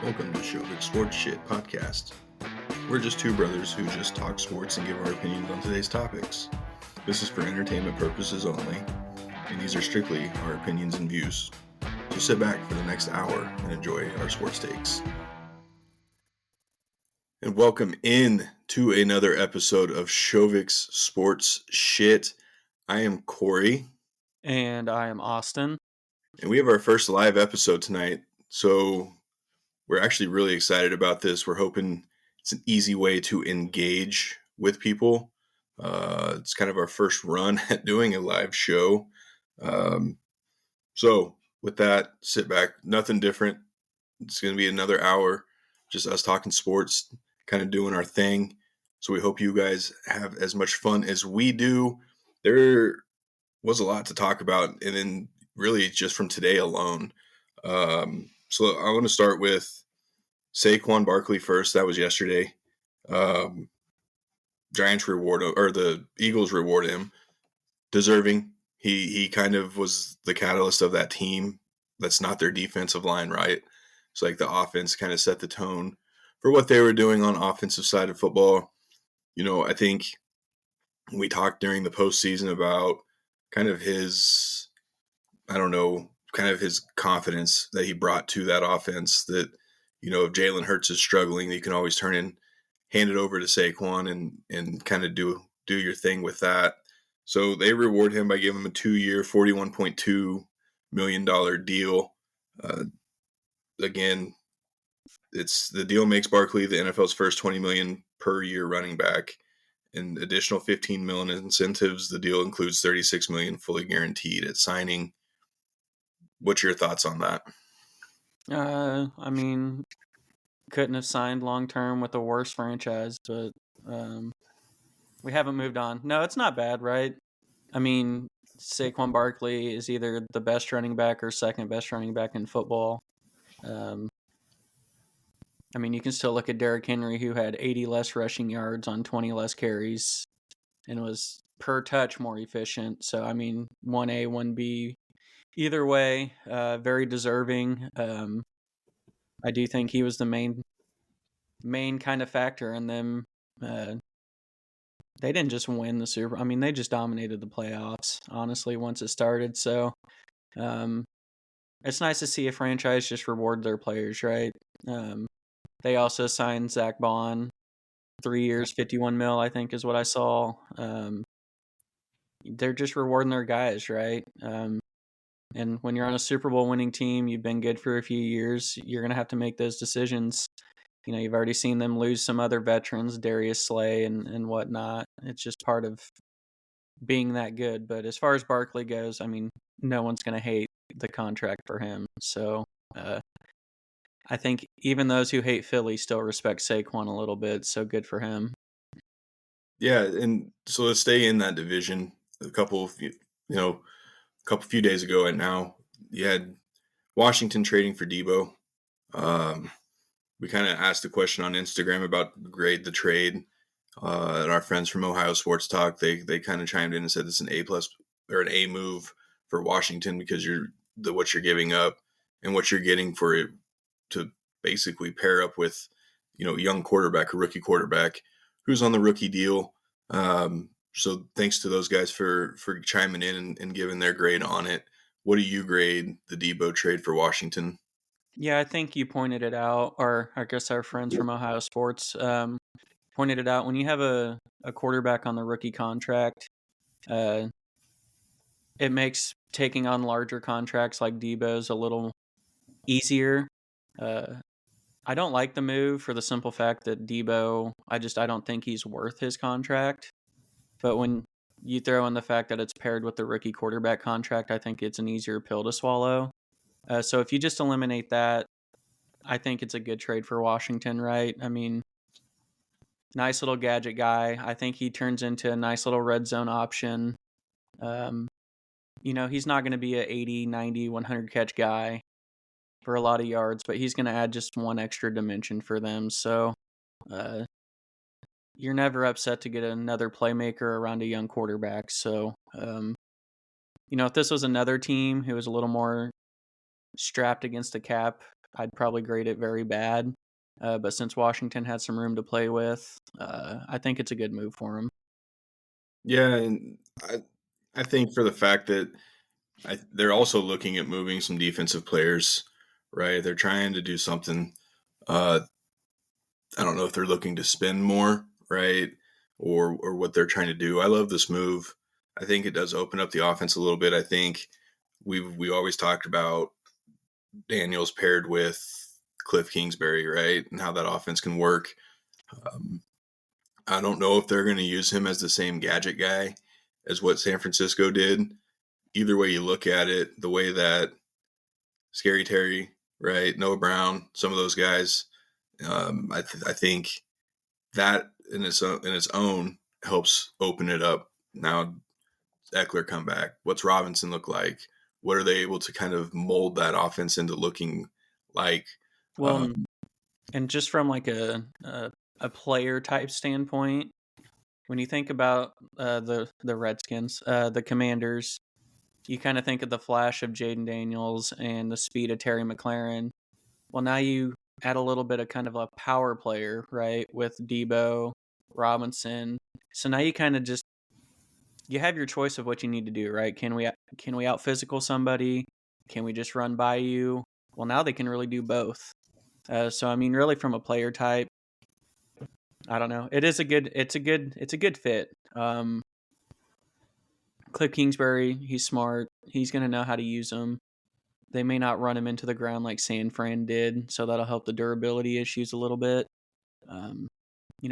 Welcome to Shovick Sports Shit Podcast. We're just two brothers who just talk sports and give our opinions on today's topics. This is for entertainment purposes only, and these are strictly our opinions and views. So sit back for the next hour and enjoy our sports takes. And welcome in to another episode of Shovick's Sports Shit. I am Cory. And I am Austin. And we have our first live episode tonight, so we're actually really excited about this. We're hoping it's an easy way to engage with people. It's kind of our first run at doing a live show. So with that, sit back. Nothing different. It's going to be another hour, just us talking sports, kind of doing our thing. So we hope you guys have as much fun as we do. There was a lot to talk about, and then really just from today alone. So I want to start with Saquon Barkley first. That was yesterday. Giants reward, or the Eagles reward him. Deserving. He kind of was the catalyst of that team. That's not their defensive line, right? It's like the offense kind of set the tone for what they were doing on offensive side of football. You know, I think we talked during the postseason about kind of his, kind of his confidence that he brought to that offense, that, you know, if Jalen Hurts is struggling, you can always turn and hand it over to Saquon and kind of do your thing with that. So they reward him by giving him a 2-year, $41.2 million deal. Again, the deal makes Barkley the NFL's first $20 million per year running back. An additional $15 million in incentives. The deal includes $36 million fully guaranteed at signing. What's your thoughts on that? I mean, couldn't have signed long term with a worse franchise, but we haven't moved on. No, it's not bad, right? I mean, Saquon Barkley is either the best running back or second best running back in football. I mean, you can still look at Derrick Henry, who had 80 less rushing yards on 20 less carries and was per touch more efficient. So, I mean, 1A, 1B, either way, very deserving. I do think he was the main kind of factor in them. They didn't just win the Super Bowl. I mean, they just dominated the playoffs, honestly, once it started. So it's nice to see a franchise just reward their players, right? They also signed Zach Bond, 3 years, $51 million, I think is what I saw. They're just rewarding their guys, right? And when you're on a Super Bowl winning team, you've been good for a few years, you're going to have to make those decisions. You know, you've already seen them lose some other veterans, Darius Slay and whatnot. It's just part of being that good. But as far as Barkley goes, I mean, no one's going to hate the contract for him. So I think even those who hate Philly still respect Saquon a little bit. So good for him. Yeah, and so let's stay in that division. A few days ago, and now you had Washington trading for Debo. We kind of asked the question on Instagram about grade the trade. And our friends from Ohio Sports Talk, they kind of chimed in and said it's an A+ or an A move for Washington, because what you're giving up and what you're getting for it to basically pair up with, you know, a rookie quarterback who's on the rookie deal. So thanks to those guys for chiming in and giving their grade on it. What do you grade the Debo trade for Washington? Yeah, I think you pointed it out, or I guess our friends from Ohio Sports pointed it out. When you have a quarterback on the rookie contract, it makes taking on larger contracts like Debo's a little easier. I don't like the move for the simple fact that Debo, I don't think he's worth his contract. But when you throw in the fact that it's paired with the rookie quarterback contract, I think it's an easier pill to swallow. So if you just eliminate that, I think it's a good trade for Washington, right? I mean, nice little gadget guy. I think he turns into a nice little red zone option. You know, he's not going to be a 80, 90, 100 catch guy for a lot of yards, but he's going to add just one extra dimension for them. So you're never upset to get another playmaker around a young quarterback. So, you know, if this was another team who was a little more strapped against the cap, I'd probably grade it very bad. But since Washington had some room to play with, I think it's a good move for him. Yeah, and I think for the fact that they're also looking at moving some defensive players, right? They're trying to do something. Uh, I don't know if they're looking to spend more, right, or what they're trying to do. I love this move. I think it does open up the offense a little bit. I think we always talked about Daniels paired with Cliff Kingsbury, right, and how that offense can work. Um, I don't know if they're going to use him as the same gadget guy as what San Francisco did. Either way you look at it, the way that Scary Terry, right, Noah Brown, some of those guys, I think that in its own helps open it up. Now Eckler come back. What's Robinson look like? What are they able to kind of mold that offense into looking like? Well, and just from like a player type standpoint, when you think about the Redskins, the Commanders, you kind of think of the flash of Jaden Daniels and the speed of Terry McLaurin. Well, now you add a little bit of kind of a power player, right, with Debo, Robinson. So now you kind of just you have your choice of what you need to do, right? Can we out physical somebody? Can we just run by you? Well, now they can really do both. So I mean, really, from a player type, I don't know. It's a good fit. Cliff Kingsbury, he's smart. He's gonna know how to use them. They may not run him into the ground like San Fran did, so that'll help the durability issues a little bit. Um,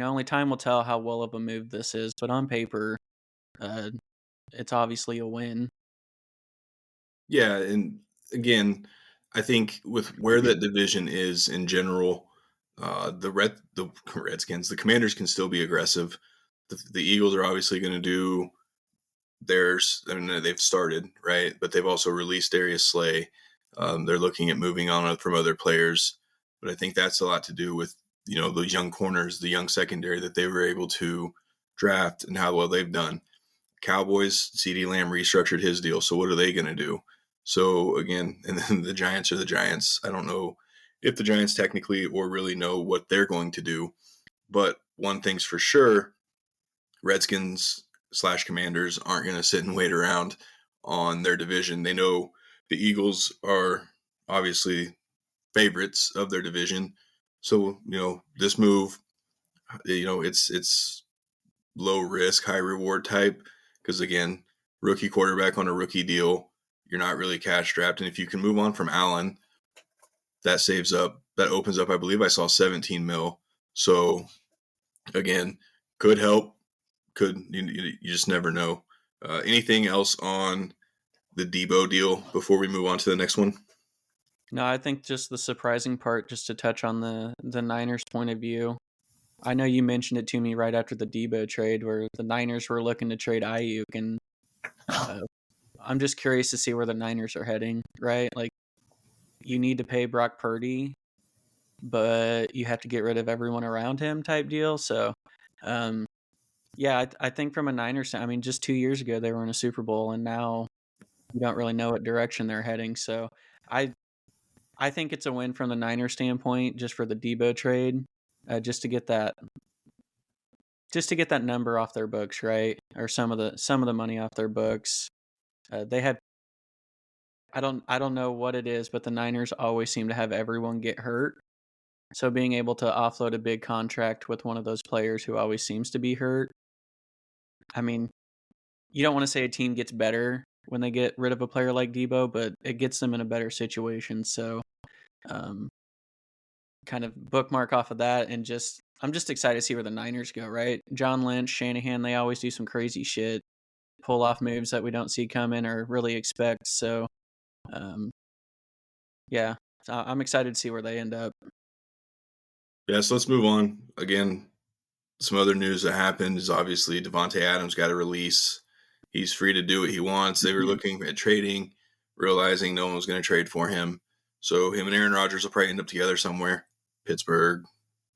only time will tell how well of a move this is, but on paper, uh, it's obviously a win. Yeah, and again, I think with where that division is in general, the Redskins, the Commanders can still be aggressive. The Eagles are obviously going to do theirs. I mean, they've started right, but they've also released Darius Slay. They're looking at moving on from other players, but I think that's a lot to do with those young corners, the young secondary that they were able to draft, and how well they've done. Cowboys, CeeDee Lamb restructured his deal, so what are they going to do? So again, and then the Giants are the Giants. I don't know if the Giants technically or really know what they're going to do, but one thing's for sure: Redskins/Commanders aren't going to sit and wait around on their division. They know the Eagles are obviously favorites of their division, so this move, it's low risk, high reward type, because again, rookie quarterback on a rookie deal, you're not really cash strapped, and if you can move on from Allen, that opens up. I believe I saw 17 mil. So again, could help. You just never know. Anything else on the Debo deal before we move on to the next one? No, I think just the surprising part, just to touch on the Niners' point of view. I know you mentioned it to me right after the Debo trade, where the Niners were looking to trade Ayuk, and uh, I'm just curious to see where the Niners are heading. Right, like you need to pay Brock Purdy, but you have to get rid of everyone around him, type deal. So, um, yeah, I think from a Niners, I mean, just 2 years ago they were in a Super Bowl, and now you don't really know what direction they're heading. So, I I think it's a win from the Niners standpoint, just for the Debo trade, just to get that number off their books, right? Or some of the money off their books. They have I don't know what it is, but the Niners always seem to have everyone get hurt. So being able to offload a big contract with one of those players who always seems to be hurt. I mean, you don't want to say a team gets better when they get rid of a player like Debo, but it gets them in a better situation. So, um, kind of bookmark off of that, and I'm just excited to see where the Niners go, right? John Lynch, Shanahan, they always do some crazy shit, pull off moves that we don't see coming or really expect. So, um, yeah, so I'm excited to see where they end up. Yeah, so let's move on. Again, some other news that happened is obviously Davante Adams got a release. He's free to do what he wants. They were looking at trading, realizing no one was going to trade for him. So him and Aaron Rodgers will probably end up together somewhere. Pittsburgh,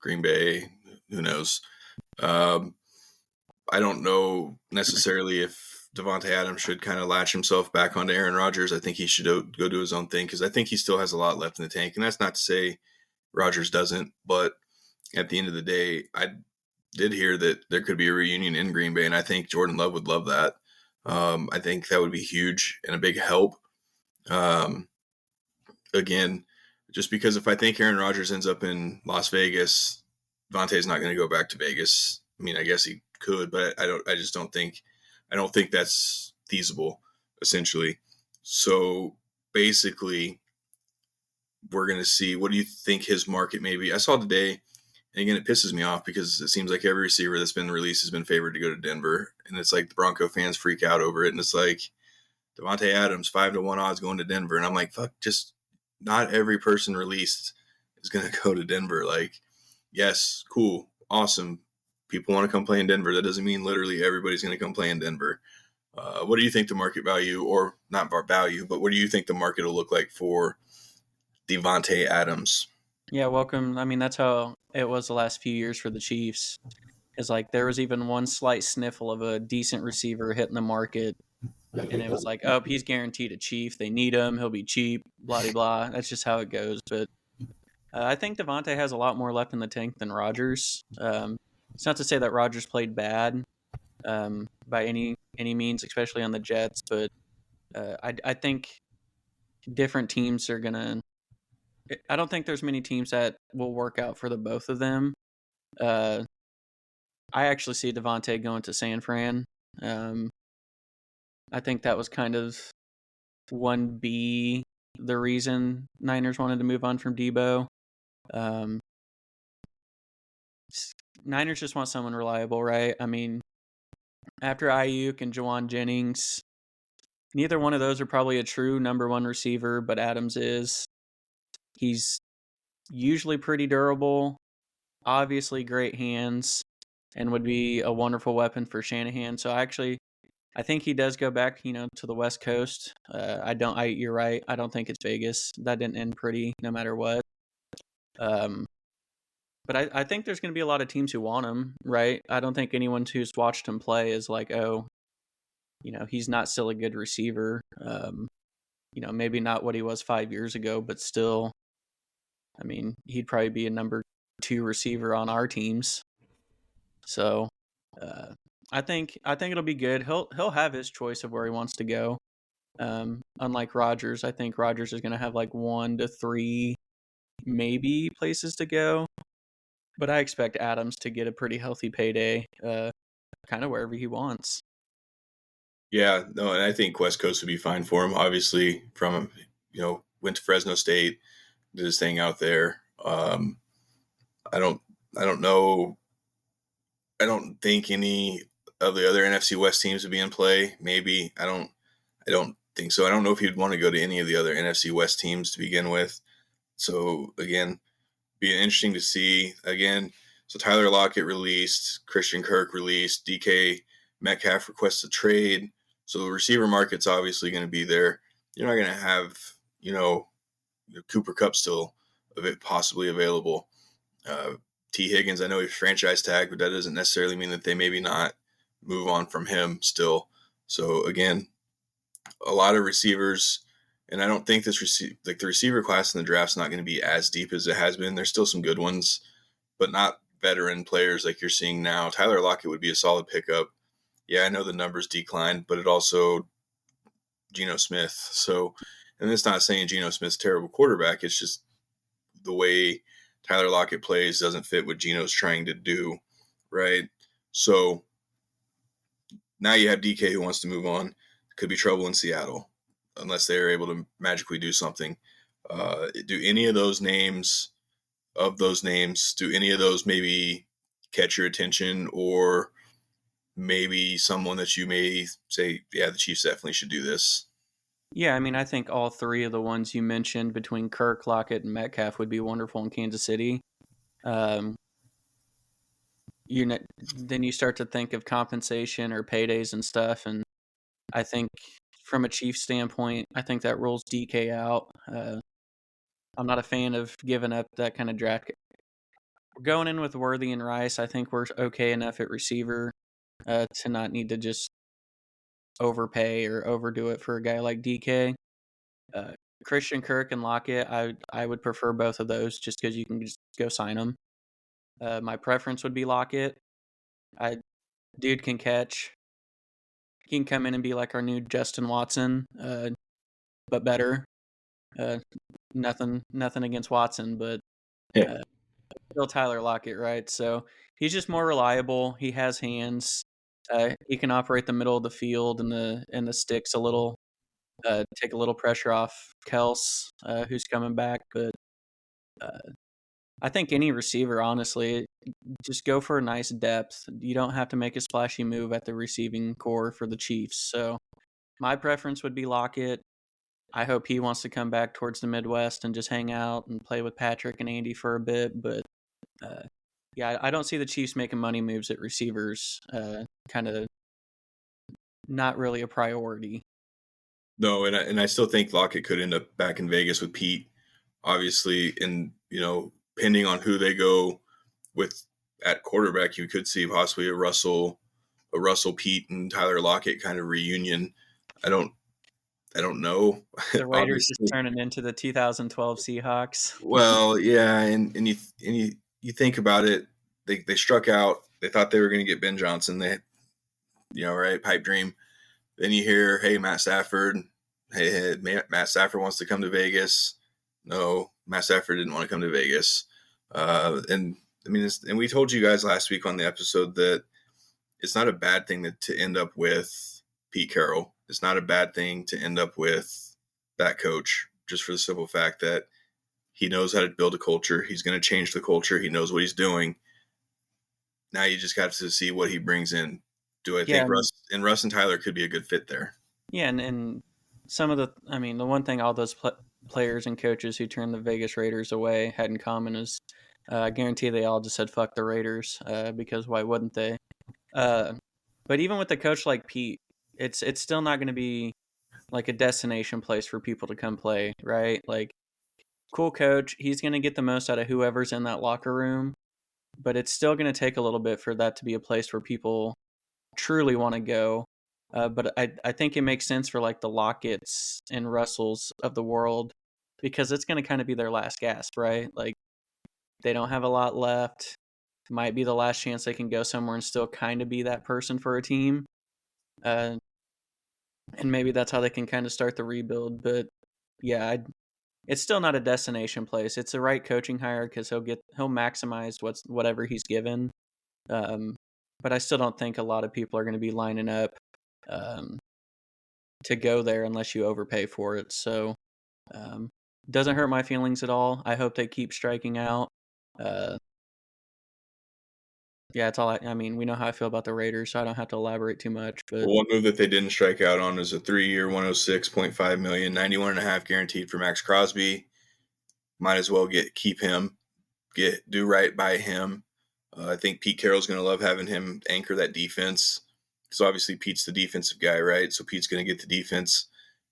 Green Bay, who knows? Um, I don't know necessarily if Davante Adams should kind of latch himself back onto Aaron Rodgers. I think he should go do his own thing because I think he still has a lot left in the tank. And that's not to say Rodgers doesn't, but at the end of the day, I did hear that there could be a reunion in Green Bay, and I think Jordan Love would love that. I think that would be huge and a big help. Again, just because if I think Aaron Rodgers ends up in Las Vegas, Vontae's not going to go back to Vegas. I mean, I guess he could, but I don't think that's feasible, essentially. So basically, we're going to see, what do you think his market may be? I saw today, and again, it pisses me off because it seems like every receiver that's been released has been favored to go to Denver. And it's like the Bronco fans freak out over it. And it's like Davante Adams, 5-1 odds going to Denver. And I'm like, fuck, just not every person released is going to go to Denver. Like, yes, cool, awesome. People want to come play in Denver. That doesn't mean literally everybody's going to come play in Denver. What do you think the market value, or not value, but what do you think the market will look like for Davante Adams? Yeah, welcome. I mean, that's how it was the last few years for the Chiefs. It's like there was even one slight sniffle of a decent receiver hitting the market, and it was like, oh, he's guaranteed a Chief. They need him. He'll be cheap, blah, blah, blah. That's just how it goes. But I think Davante has a lot more left in the tank than Rodgers. It's not to say that Rodgers played bad by any means, especially on the Jets, but I think different teams are going to – I don't think there's many teams that will work out for the both of them. I actually see Davante going to San Fran. I think that was kind of 1B, the reason Niners wanted to move on from Debo. Niners just want someone reliable, right? I mean, after Ayuk and Juwan Jennings, neither one of those are probably a true number one receiver, but Adams is. He's usually pretty durable, obviously great hands, and would be a wonderful weapon for Shanahan. So I think he does go back, to the West Coast. You're right. I don't think it's Vegas. That didn't end pretty, no matter what. But I think there's going to be a lot of teams who want him, right? I don't think anyone who's watched him play is like, oh, he's not still a good receiver. Maybe not what he was 5 years ago, but still, I mean, he'd probably be a number 2 receiver on our teams. So, I think it'll be good. He'll have his choice of where he wants to go. Unlike Rodgers, I think Rodgers is going to have like 1 to 3 maybe places to go. But I expect Adams to get a pretty healthy payday, kind of wherever he wants. Yeah, no, and I think West Coast would be fine for him. Obviously, went to Fresno State, did his thing out there. I don't know. I don't think any of the other NFC West teams would be in play. Maybe I don't think so. I don't know if he'd want to go to any of the other NFC West teams to begin with. So again, be interesting to see. Again, so Tyler Lockett released, Christian Kirk released, DK Metcalf requests a trade. So the receiver market's obviously going to be there. You're not going to have, Cooper Kupp still possibly available. T. Higgins, I know he's franchise tag, but that doesn't necessarily mean that they maybe not move on from him still. So again, a lot of receivers. And I don't think the receiver class in the draft is not going to be as deep as it has been. There's still some good ones, but not veteran players like you're seeing now. Tyler Lockett would be a solid pickup. Yeah, I know the numbers declined, but it also Geno Smith. So, and it's not saying Geno Smith's a terrible quarterback. It's just the way Tyler Lockett plays doesn't fit what Geno's trying to do, right? So now you have DK who wants to move on. Could be trouble in Seattle unless they're able to magically do something. Do any of those names, do any of those maybe catch your attention, or maybe someone that you may say, yeah, the Chiefs definitely should do this? Yeah, I mean, I think all 3 of the ones you mentioned between Kirk, Lockett, and Metcalf would be wonderful in Kansas City. Then you start to think of compensation or paydays and stuff, and I think from a Chiefs standpoint, I think that rules DK out. I'm not a fan of giving up that kind of draft. We're going in with Worthy and Rice. I think we're okay enough at receiver to not need to just overpay or overdo it for a guy like DK. Christian Kirk and Lockett, I would prefer both of those just because you can just go sign them. My preference would be Lockett. Dude can catch. He can come in and be like our new Justin Watson, but better. Nothing against Watson, but Yeah. still Tyler Lockett, right? So he's just more reliable. He has hands. He can operate the middle of the field and the sticks a little. Take a little pressure off Kels, who's coming back. But I think any receiver, honestly, just go for a nice depth. You don't have to make a splashy move at the receiving core for the Chiefs. So my preference would be Lockett. I hope he wants to come back towards the Midwest and just hang out and play with Patrick and Andy for a bit. But yeah, I don't see the Chiefs making money moves at receivers. Kind of not really a priority. No, and I still think Lockett could end up back in Vegas with Pete, obviously, and depending on who they go with at quarterback, you could see possibly a Russell Pete and Tyler Lockett kind of reunion. I don't know. The Raiders just Obviously, turning into the 2012 Seahawks. well, yeah, and you think about it, they struck out. They thought they were going to get Ben Johnson. They, right, pipe dream. Then you hear, hey, Matt Stafford. Hey, Matt Stafford wants to come to Vegas. No, Matt Stafford didn't want to come to Vegas. And I mean, and we told you guys last week on the episode that it's not a bad thing to end up with Pete Carroll. It's not a bad thing to end up with that coach, just for the simple fact that he knows how to build a culture. He's going to change the culture. He knows what he's doing. Now you just got to see what he brings in. Do I think Russ and Tyler could be a good fit there? Yeah, and some of the one thing all those players and coaches who turned the Vegas Raiders away had in common is I guarantee they all just said fuck the Raiders because why wouldn't they? But even with a coach like Pete, it's still not going to be like a destination place for people to come play, right? Like, cool coach, he's going to get the most out of whoever's in that locker room, but it's still going to take a little bit for that to be a place where people truly want to go. But I think it makes sense for like the Lockett's and Russells of the world because it's going to kind of be their last gasp, right? Like, they don't have a lot left. Might be the last chance they can go somewhere and still kind of be that person for a team. And maybe that's how they can kind of start the rebuild. But yeah, it's still not a destination place. It's the right coaching hire because he'll maximize whatever he's given. But I still don't think a lot of people are going to be lining up to go there unless you overpay for it. So doesn't hurt my feelings at all. I hope they keep striking out. Yeah, it's all. I mean, we know how I feel about the Raiders, so I don't have to elaborate too much. But one move that they didn't strike out on is a 3-year, $106.5 million, 91.5 guaranteed for Maxx Crosby. Might as well keep him, do right by him. I think Pete Carroll's going to love having him anchor that defense. So obviously Pete's the defensive guy, right? So Pete's going to get the defense,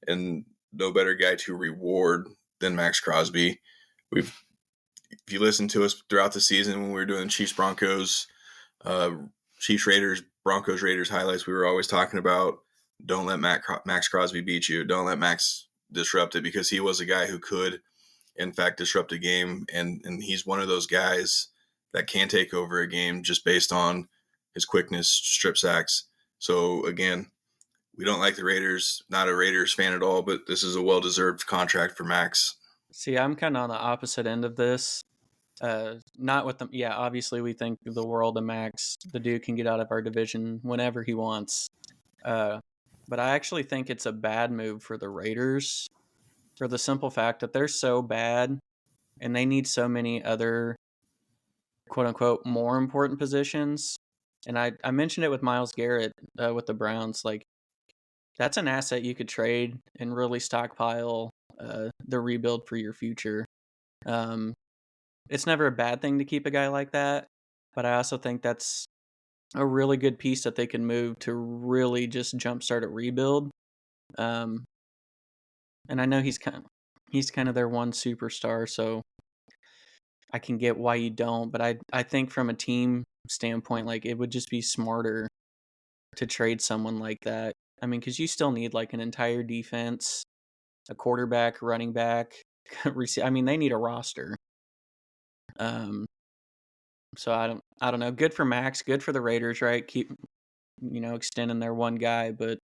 and no better guy to reward than Maxx Crosby. If you listen to us throughout the season when we were doing Chiefs Broncos, Chiefs Raiders, Broncos Raiders highlights, we were always talking about don't let Maxx Crosby beat you. Don't let Max disrupt it, because he was a guy who could, in fact, disrupt a game. And he's one of those guys that can take over a game just based on his quickness, strip sacks. So again, we don't like the Raiders, not a Raiders fan at all, but this is a well-deserved contract for Max. See, I'm kind of on the opposite end of this. Not with them. Yeah, obviously we think the world of Max. The dude can get out of our division whenever he wants. But I actually think it's a bad move for the Raiders for the simple fact that they're so bad and they need so many other quote unquote more important positions. And I mentioned it with Myles Garrett with the Browns. Like, that's an asset you could trade and really stockpile the rebuild for your future. It's never a bad thing to keep a guy like that, but I also think that's a really good piece that they can move to really just jumpstart a rebuild. And I know he's kind of their one superstar, so I can get why you don't. But I think from a team standpoint, like, it would just be smarter to trade someone like that. I mean, because you still need like an entire defense, a quarterback, running back. I mean, they need a roster. Um, so I don't know. Good for Max. Good for the Raiders, right? Keep extending their one guy, but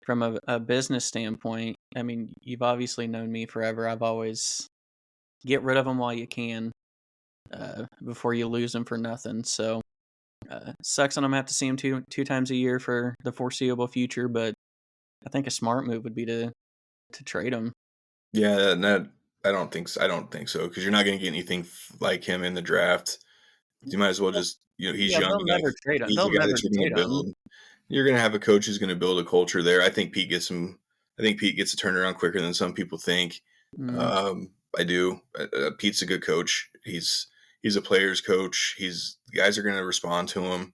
from a business standpoint, I mean, you've obviously known me forever. I've always get rid of them while you can, before you lose them for nothing. So sucks on them. Have to see them two times a year for the foreseeable future, but I think a smart move would be to trade him. Yeah, I don't think so. I don't think so because you're not going to get anything like him in the draft. You might as well just he's Yeah, young they'll enough. never trade him. He's They'll a guy never that you're going trade to him. build. You're going to have a coach who's going to build a culture there. I think Pete gets him. I think Pete gets a turnaround quicker than some people think. Mm. I do. Pete's a good coach. He's a player's coach. The guys are going to respond to him.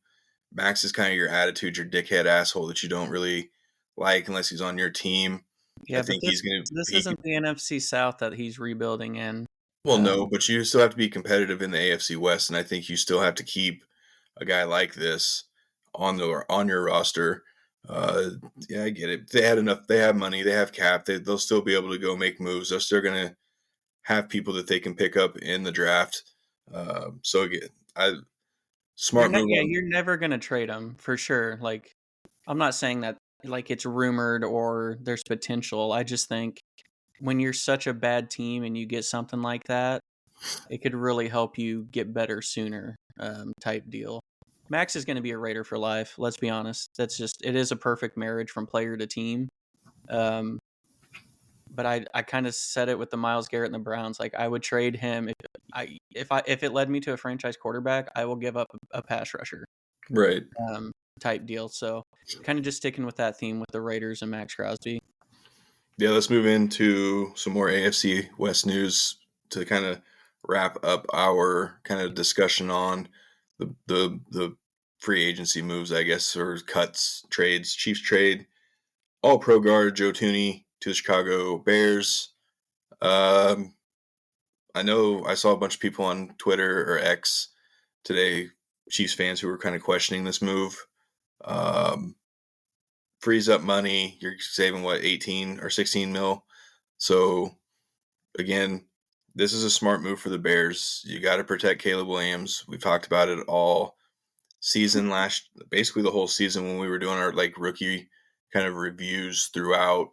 Max is kind of your attitude, your dickhead asshole that you don't really like unless he's on your team. I Yeah, but think he's going this to. isn't the NFC South that he's rebuilding in. Well, no, but you still have to be competitive in the AFC West, and I think you still have to keep a guy like this on your roster. Yeah, I get it. They had enough. They have money. They have cap. They'll still be able to go make moves. They're still going to have people that they can pick up in the draft. So again, smart move. You're never gonna trade him for sure. Like, I'm not saying that like it's rumored or there's potential. I just think when you're such a bad team and you get something like that, it could really help you get better sooner, type deal. Max is going to be a Raider for life. Let's be honest. It is a perfect marriage from player to team. Um, but I kind of said it with the Myles Garrett and the Browns. Like, I would trade him if it led me to a franchise quarterback. I will give up a pass rusher, Right. type deal. So kind of just sticking with that theme with the Raiders and Maxx Crosby. Yeah, let's move into some more AFC West news to kind of wrap up our kind of discussion on the free agency moves, I guess, or cuts, trades. Chiefs trade all pro guard Joe Thuney to the Chicago Bears. I know I saw a bunch of people on Twitter or X today, Chiefs fans, who were kind of questioning this move. Frees up money. You're saving 18 or 16 mil. So again, this is a smart move for the Bears. You got to protect Caleb Williams. We've talked about it all season basically the whole season when we were doing our like rookie kind of reviews throughout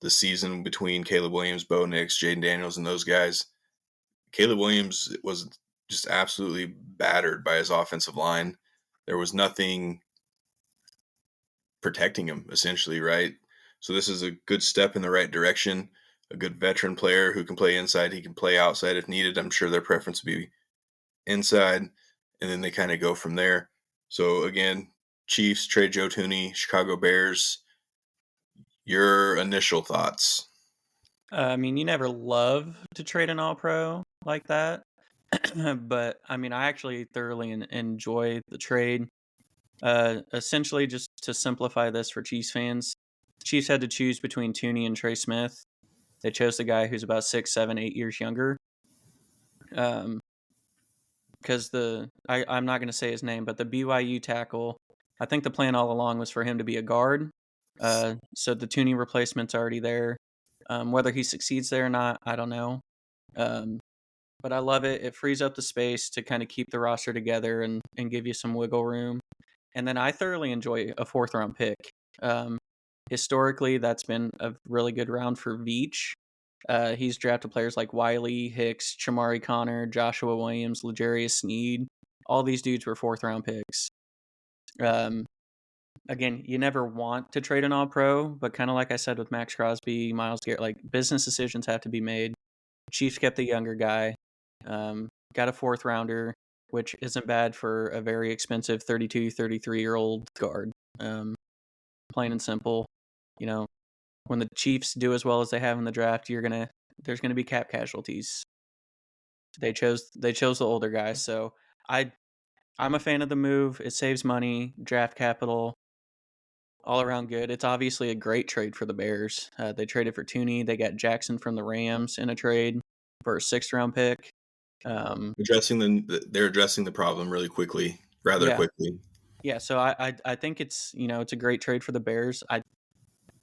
the season between Caleb Williams, Bo Nix, Jaden Daniels, and those guys. Caleb Williams was just absolutely battered by his offensive line. There was nothing protecting him, essentially, right? So this is a good step in the right direction. A good veteran player who can play inside. He can play outside if needed. I'm sure their preference would be inside, and then they kind of go from there. So again, Chiefs trade Joe Thuney, Chicago Bears. Your initial thoughts? I mean, you never love to trade an all-pro like that, but I mean, I actually thoroughly enjoy the trade. Essentially, just to simplify this for Chiefs fans, Chiefs had to choose between Thuney and Trey Smith. They chose the guy who's about 6, 7, 8 years younger. Because I'm not going to say his name, but the BYU tackle, I think the plan all along was for him to be a guard. So the Thuney replacement's already there. Whether he succeeds there or not, I don't know. But I love it. It frees up the space to kind of keep the roster together and give you some wiggle room. And then I thoroughly enjoy a 4th-round pick. Historically, that's been a really good round for Veach. He's drafted players like Wiley, Hicks, Chamari Connor, Joshua Williams, L'Jarius Sneed. All these dudes were 4th-round picks. Again, you never want to trade an all-pro, but kind of like I said with Maxx Crosby, Myles Garrett, like business decisions have to be made. Chiefs kept the younger guy, got a 4th-rounder, which isn't bad for a very expensive 32, 33-year-old guard. Plain and simple. When the Chiefs do as well as they have in the draft, there's gonna be cap casualties. They chose the older guy, so I'm a fan of the move. It saves money, draft capital, all around good. It's obviously a great trade for the Bears. They traded for Thuney. They got Jackson from the Rams in a trade for a 6th-round pick. They're addressing the problem really quickly, rather quickly. Yeah. So I think it's a great trade for the Bears.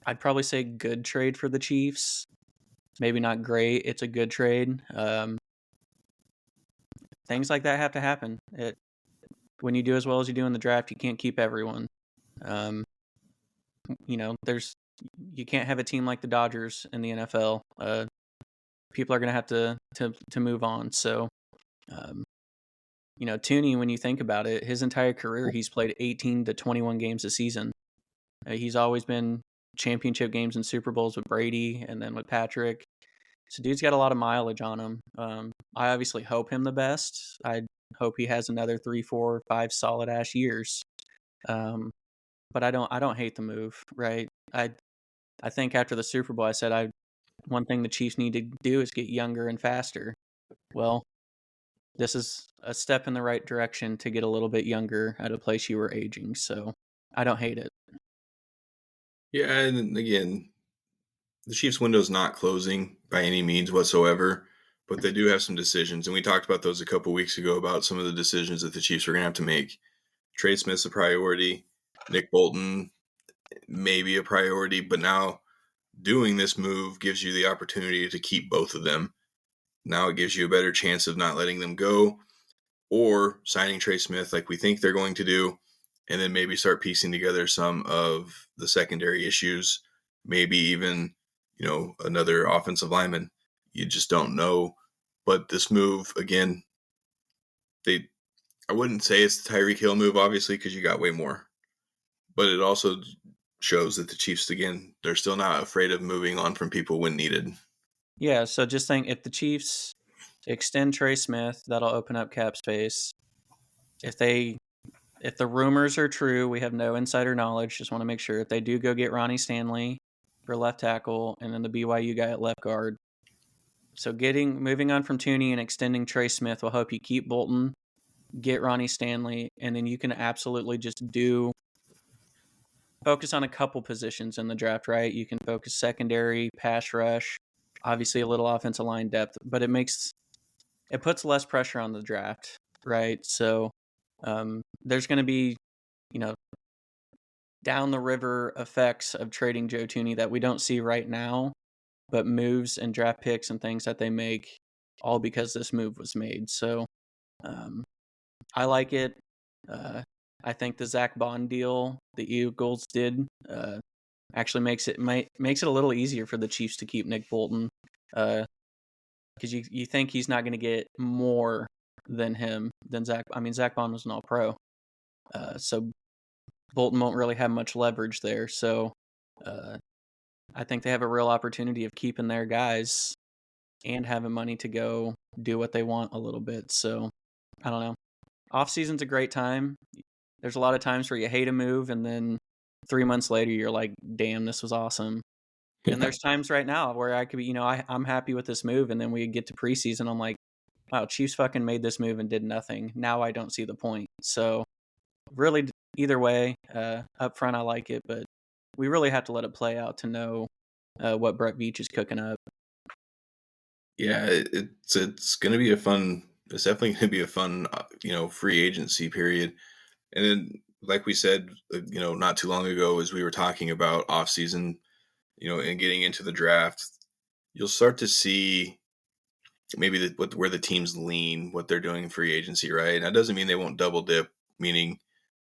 I'd probably say good trade for the Chiefs. Maybe not great. It's a good trade. Things like that have to happen. When you do as well as you do in the draft, you can't keep everyone. Um, there's you can't have a team like the Dodgers in the NFL. People are going to have to move on. So, um, Thuney, when you think about it, his entire career he's played 18 to 21 games a season. He's always been championship games and Super Bowls with Brady and then with Patrick. So dude's got a lot of mileage on him. I obviously hope him the best. I hope he has another 3, 4, 5 solid ass years. But I don't hate the move, right? I think after the Super Bowl I said one thing the Chiefs need to do is get younger and faster. Well, this is a step in the right direction to get a little bit younger at a place you were aging. So I don't hate it. Yeah, and again, the Chiefs' window is not closing by any means whatsoever, but they do have some decisions, and we talked about those a couple weeks ago about some of the decisions that the Chiefs are going to have to make. Trey Smith's a priority. Nick Bolton maybe a priority, but now doing this move gives you the opportunity to keep both of them. Now it gives you a better chance of not letting them go or signing Trey Smith like we think they're going to do, and then maybe start piecing together some of the secondary issues, maybe even, another offensive lineman. You just don't know. But this move, again, I wouldn't say it's the Tyreek Hill move, obviously, because you got way more. But it also shows that the Chiefs, again, they're still not afraid of moving on from people when needed. Yeah, so just think if the Chiefs extend Trey Smith, that'll open up cap space. If the rumors are true, we have no insider knowledge. Just want to make sure if they do go get Ronnie Stanley for left tackle and then the BYU guy at left guard. So moving on from Thuney and extending Trey Smith will help you keep Bolton, get Ronnie Stanley, and then you can absolutely just focus on a couple positions in the draft, right? You can focus secondary, pass rush, obviously a little offensive line depth, but it puts less pressure on the draft, right? So there's going to be, down the river effects of trading Joe Thuney that we don't see right now, but moves and draft picks and things that they make all because this move was made. So I like it. I think the Zach Bond deal the Eagles did actually makes it a little easier for the Chiefs to keep Nick Bolton because you think he's not going to get more than Zach. I mean, Zach Bond was an All-Pro, so Bolton won't really have much leverage there. So I think they have a real opportunity of keeping their guys and having money to go do what they want a little bit. So I don't know. Off season's a great time. There's a lot of times where you hate a move and then 3 months later you're like, damn, this was awesome. And there's times right now where I could be, I'm happy with this move, and then we get to preseason, I'm like, wow, Chiefs fucking made this move and did nothing. Now I don't see the point. So really, either way, up front I like it, but we really have to let it play out to know what Brett Veach is cooking up. Yeah, it's going to be it's definitely going to be a fun, free agency period. And then, like we said, not too long ago, as we were talking about offseason, and getting into the draft, you'll start to see maybe where the teams lean, what they're doing in free agency, right? And that doesn't mean they won't double dip, meaning,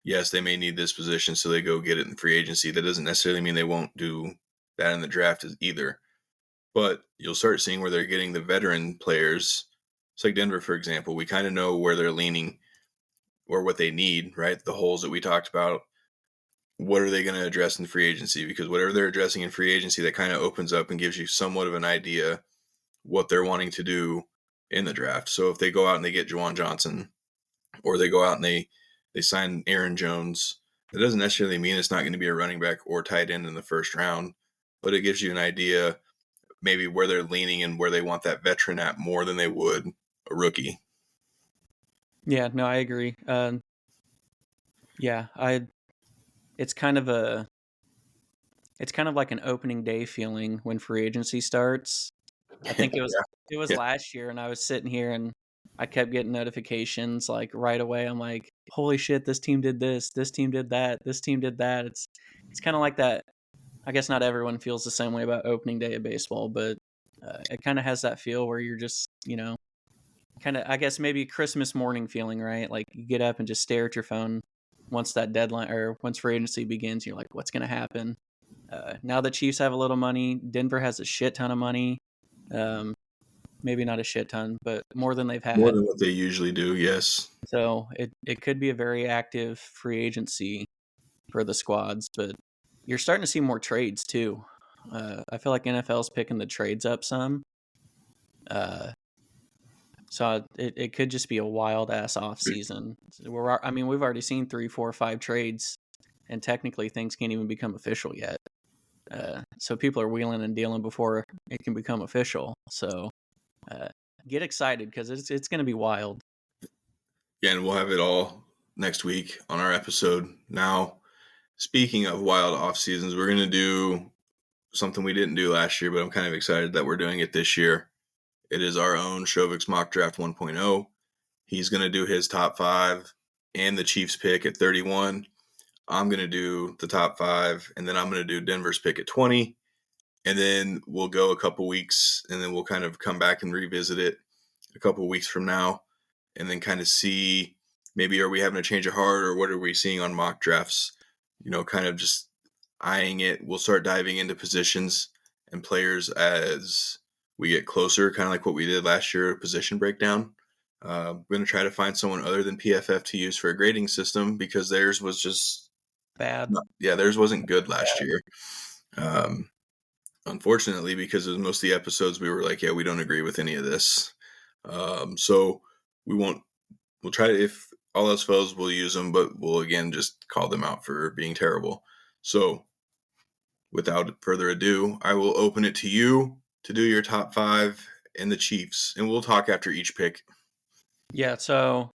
yes, they may need this position, so they go get it in free agency. That doesn't necessarily mean they won't do that in the draft either. But you'll start seeing where they're getting the veteran players. It's like Denver, for example. We kind of know where they're leaning or what they need, right? The holes that we talked about. What are they going to address in free agency? Because whatever they're addressing in free agency, that kind of opens up and gives you somewhat of an idea what they're wanting to do in the draft. So if they go out and they get Juwan Johnson, or they go out and they sign Aaron Jones, that doesn't necessarily mean it's not going to be a running back or tight end in the first round, but it gives you an idea maybe where they're leaning and where they want that veteran at more than they would a rookie. Yeah, no, I agree. It's kind of like an opening day feeling when free agency starts. I think it was last year, and I was sitting here and I kept getting notifications like right away. I'm like, holy shit, this team did this team did that, this team did that. It's kind of like that I guess not everyone feels the same way about opening day of baseball, but it kind of has that feel where you're just, kind of, I guess maybe Christmas morning feeling, right? Like you get up and just stare at your phone once that deadline or once free agency begins. You're like, what's going to happen? Now the Chiefs have a little money. Denver has a shit ton of money. Um, maybe not a shit ton, but more than they've More had. than what they usually do, yes. So it could be a very active free agency for the squads, but you're starting to see more trades too. I feel like NFL's picking the trades up some. So it could just be a wild ass off season. I mean, we've already seen 3, 4, 5 trades, and technically things can't even become official yet. So people are wheeling and dealing before it can become official. So uh, get excited because it's going to be wild. Yeah, and we'll have it all next week on our episode. Now, speaking of wild off seasons, we're going to do something we didn't do last year, but I'm kind of excited that we're doing it this year. It is our own Shovick's Mock Draft 1.0. He's going to do his top 5 and the Chiefs pick at 31. I'm going to do the top 5, and then I'm going to do Denver's pick at 20. And then we'll go a couple weeks, and then we'll kind of come back and revisit it a couple weeks from now, and then kind of see maybe are we having a change of heart or what are we seeing on mock drafts, kind of just eyeing it. We'll start diving into positions and players as we get closer, kind of like what we did last year, position breakdown. We're going to try to find someone other than PFF to use for a grading system because theirs was just Bad. theirs wasn't good last year. Unfortunately, because of most of the episodes, we were like, yeah, we don't agree with any of this. So we'll try to, if all else fails, we'll use them, but we'll again just call them out for being terrible. So without further ado, I will open it to you to do your top 5 and the Chiefs, and we'll talk after each pick. Yeah, so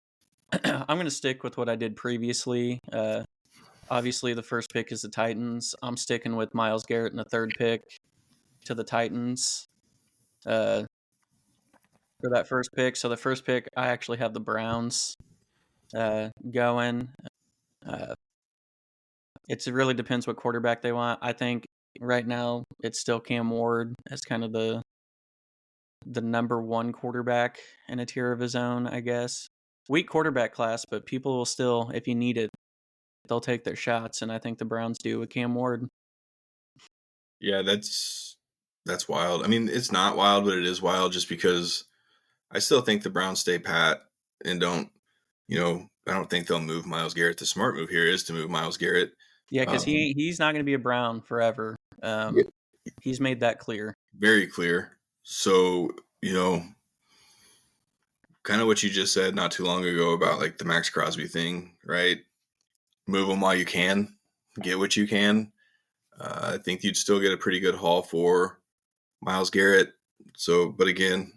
I'm going to stick with what I did previously. Obviously, the first pick is the Titans. I'm sticking with Myles Garrett in the third pick to the Titans for that first pick. So the first pick, I actually have the Browns going. It really depends what quarterback they want. I think right now it's still Cam Ward as kind of the number one quarterback in a tier of his own, I guess. Weak quarterback class, but people will still, if you need it, they'll take their shots, and I think the Browns do with Cam Ward. Yeah, that's wild. I mean, it's not wild, but it is wild just because I still think the Browns stay pat and don't, I don't think they'll move Myles Garrett. The smart move here is to move Myles Garrett. Yeah, because he's not going to be a Brown forever. He's made that clear. Very clear. So, kind of what you just said not too long ago about like the Maxx Crosby thing, right? Move them while you can, get what you can. I think you'd still get a pretty good haul for Myles Garrett. So, but again,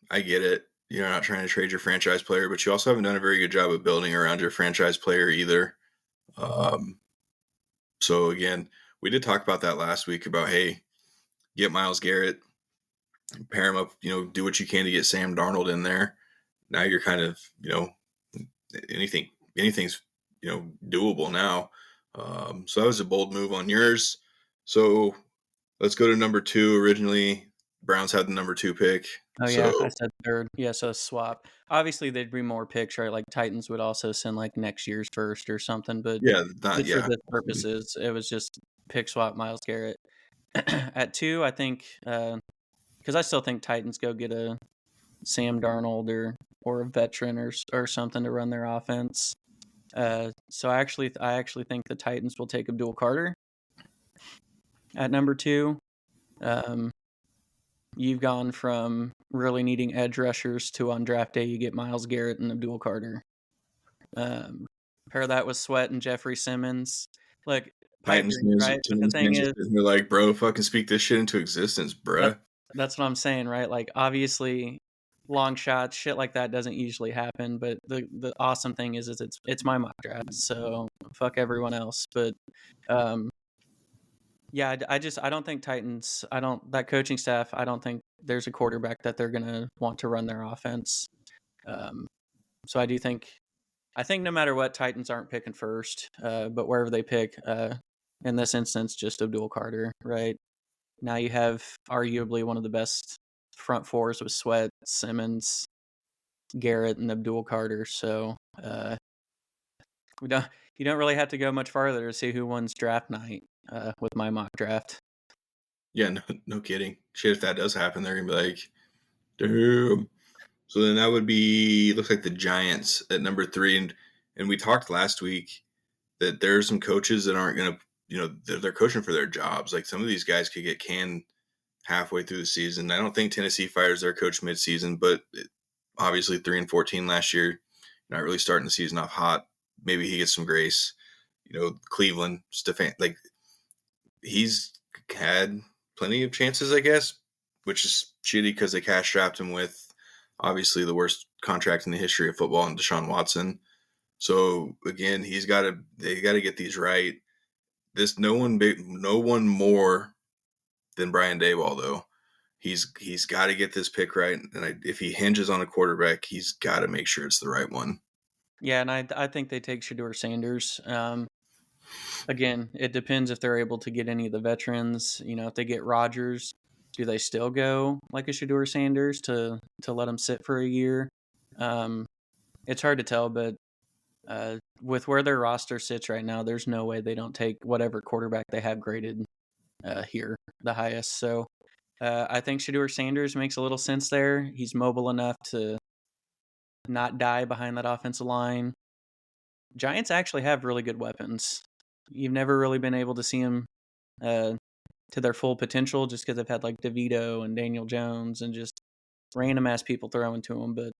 I get it. You're not trying to trade your franchise player, but you also haven't done a very good job of building around your franchise player either. So again, we did talk about that last week about, hey, get Myles Garrett, pair him up, do what you can to get Sam Darnold in there. Now you're kind of, anything's, doable now. So that was a bold move on yours. So let's go to number 2. Originally, Browns had the number 2 pick. Oh, yeah, I said third. Yeah, so swap. Obviously, there'd be more picks, right? Like Titans would also send like next year's first or something, but yeah, for this purposes, it was just pick swap Myles Garrett. At 2, I think, because I still think Titans go get a Sam Darnold or a veteran or something to run their offense. So I actually think the Titans will take Abdul Carter at number 2. You've gone from really needing edge rushers to on draft day you get Myles Garrett and Abdul Carter. Pair that with Sweat and Jeffrey Simmons. Look, pipe dream, right? But the thing is, they're like, bro, fucking speak this shit into existence, bruh. That's what I'm saying, right? Like, obviously, long shots, shit like that doesn't usually happen. But the awesome thing is it's my mock draft, so fuck everyone else. But yeah, I don't think Titans. That coaching staff. I don't think there's a quarterback that they're gonna want to run their offense. So I do think. I think no matter what, Titans aren't picking first. But wherever they pick, in this instance, just Abdul Carter, right? Now you have arguably one of the best front fours with Sweat, Simmons, Garrett, and Abdul Carter. So we don't you don't really have to go much farther to see who wins draft night with my mock draft. Yeah, no kidding. Shit, if that does happen, they're gonna be like, damn. So then that would be looks like the Giants at number 3, and we talked last week that there are some coaches that aren't gonna, they're coaching for their jobs. Like some of these guys could get canned halfway through the season. I don't think Tennessee fires their coach midseason, but obviously 3-14 last year, not really starting the season off hot. Maybe he gets some grace. Cleveland, Stefan, like he's had plenty of chances, I guess, which is shitty because they cash strapped him with obviously the worst contract in the history of football in Deshaun Watson. So again, they got to get these right. No one more than Brian Daboll though. He's got to get this pick right, and if he hinges on a quarterback, he's got to make sure it's the right one. Yeah, and I think they take Shedeur Sanders. Again, it depends if they're able to get any of the veterans. If they get Rodgers, do they still go like a Shedeur Sanders to let him sit for a year? It's hard to tell, but with where their roster sits right now, there's no way they don't take whatever quarterback they have graded here the highest. So I think Shedeur Sanders makes a little sense there. He's mobile enough to not die behind that offensive line. Giants actually have really good weapons. You've never really been able to see them to their full potential just because they've had like DeVito and Daniel Jones and just random ass people throwing to them. But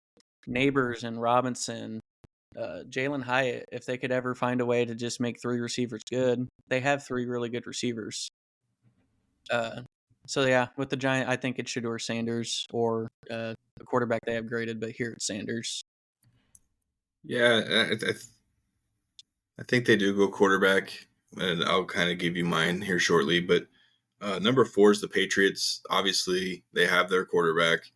Neighbors and Robinson, Jalen Hyatt, if they could ever find a way to just make 3 receivers good, they have 3 really good receivers. So yeah, with the Giant, I think it's Shedeur Sanders or the quarterback they have graded, but here it's Sanders. Yeah, I think they do go quarterback, and I'll kind of give you mine here shortly. But number 4 is the Patriots. Obviously, they have their quarterback.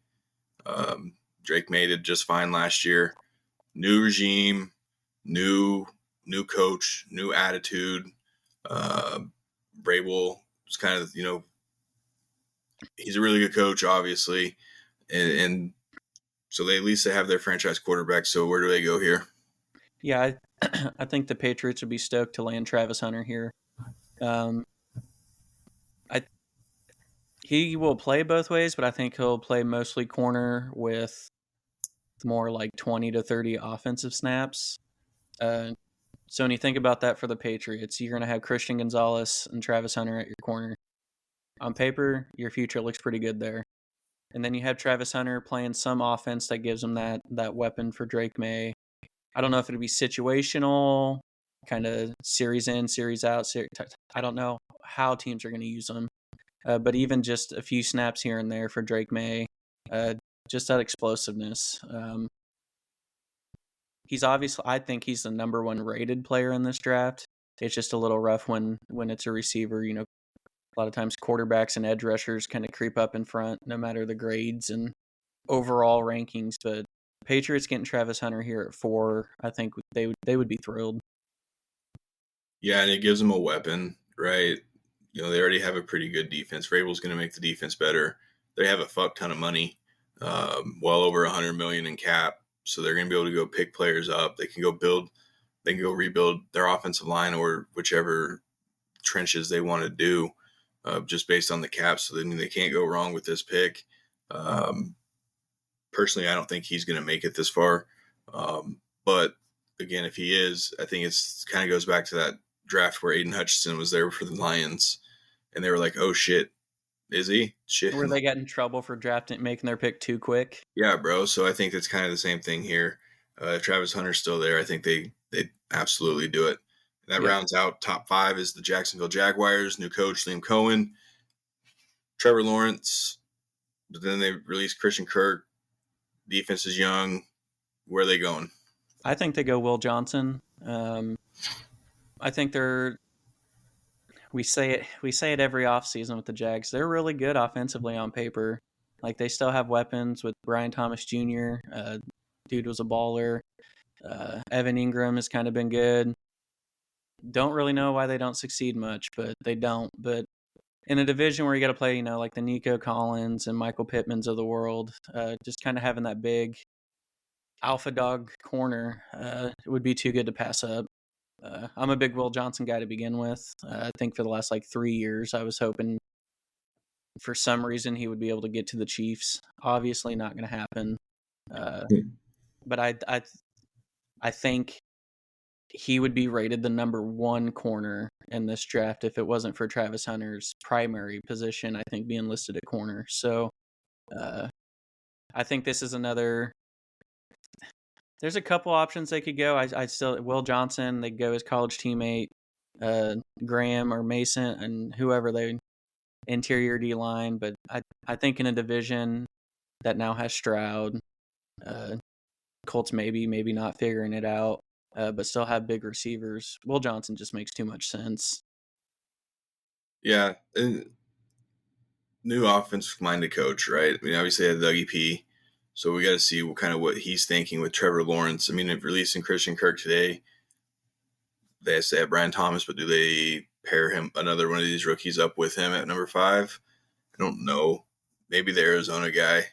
Drake made it just fine last year. New regime, new coach, new attitude. Vrabel is kind of, he's a really good coach, obviously, and so they at least have their franchise quarterback. So where do they go here? Yeah, I think the Patriots would be stoked to land Travis Hunter here. He will play both ways, but I think he'll play mostly corner with more like 20 to 30 offensive snaps. So when you think about that for the Patriots, you're going to have Christian Gonzalez and Travis Hunter at your corner. On paper, your future looks pretty good there. And then you have Travis Hunter playing some offense that gives him that weapon for Drake May. I don't know if it'll be situational, kind of series in, series out. I don't know how teams are going to use him. But even just a few snaps here and there for Drake May, just that explosiveness. I think he's the number 1 rated player in this draft. It's just a little rough when it's a receiver. A lot of times quarterbacks and edge rushers kind of creep up in front, no matter the grades and overall rankings. But Patriots getting Travis Hunter here at 4, I think they would be thrilled. Yeah, and it gives them a weapon, right? They already have a pretty good defense. Vrabel's going to make the defense better. They have a fuck ton of money, well over $100 million in cap, so they're going to be able to go pick players up. They can go rebuild their offensive line or whichever trenches they want to do, just based on the cap. So they can't go wrong with this pick. Personally, I don't think he's going to make it this far, but again, if he is, I think it's kind of goes back to that draft where Aiden Hutchinson was there for the Lions, and they were like, "Oh shit, is he?" Shit. Where they got in trouble for making their pick too quick. Yeah, bro. So I think that's kind of the same thing here. Travis Hunter's still there. I think they absolutely do it. And that rounds out top 5 is the Jacksonville Jaguars. New coach Liam Cohen, Trevor Lawrence, but then they released Christian Kirk. Defense is young. Where are they going? I think they go Will Johnson. I think we say it every offseason with the Jags. They're really good offensively on paper. Like they still have weapons with Brian Thomas Jr. Dude was a baller. Evan Ingram has kind of been good. don't really know why they don't succeed much, but they don't. But in a division where you got to play, like the Nico Collins and Michael Pittmans of the world, just kind of having that big alpha dog corner, it would be too good to pass up. I'm a big Will Johnson guy to begin with. I think for the last 3 years, I was hoping for some reason he would be able to get to the Chiefs. Obviously, not going to happen. But I think he would be rated the number 1 corner in this draft if it wasn't for Travis Hunter's primary position, I think, being listed at corner. So I think this is another. There's a couple options they could go. I still Will Johnson. They go his college teammate, Graham or Mason, and whoever they interior D line. But I think in a division that now has Stroud, Colts maybe not figuring it out, but still have big receivers. Will Johnson just makes too much sense. Yeah, new offensive-minded coach, right? I mean, obviously they had Dougie P, so we got to see what he's thinking with Trevor Lawrence. I mean, if releasing Christian Kirk today, they say Brian Thomas, but do they pair him another one of these rookies up with him at number 5? I don't know. Maybe the Arizona guy.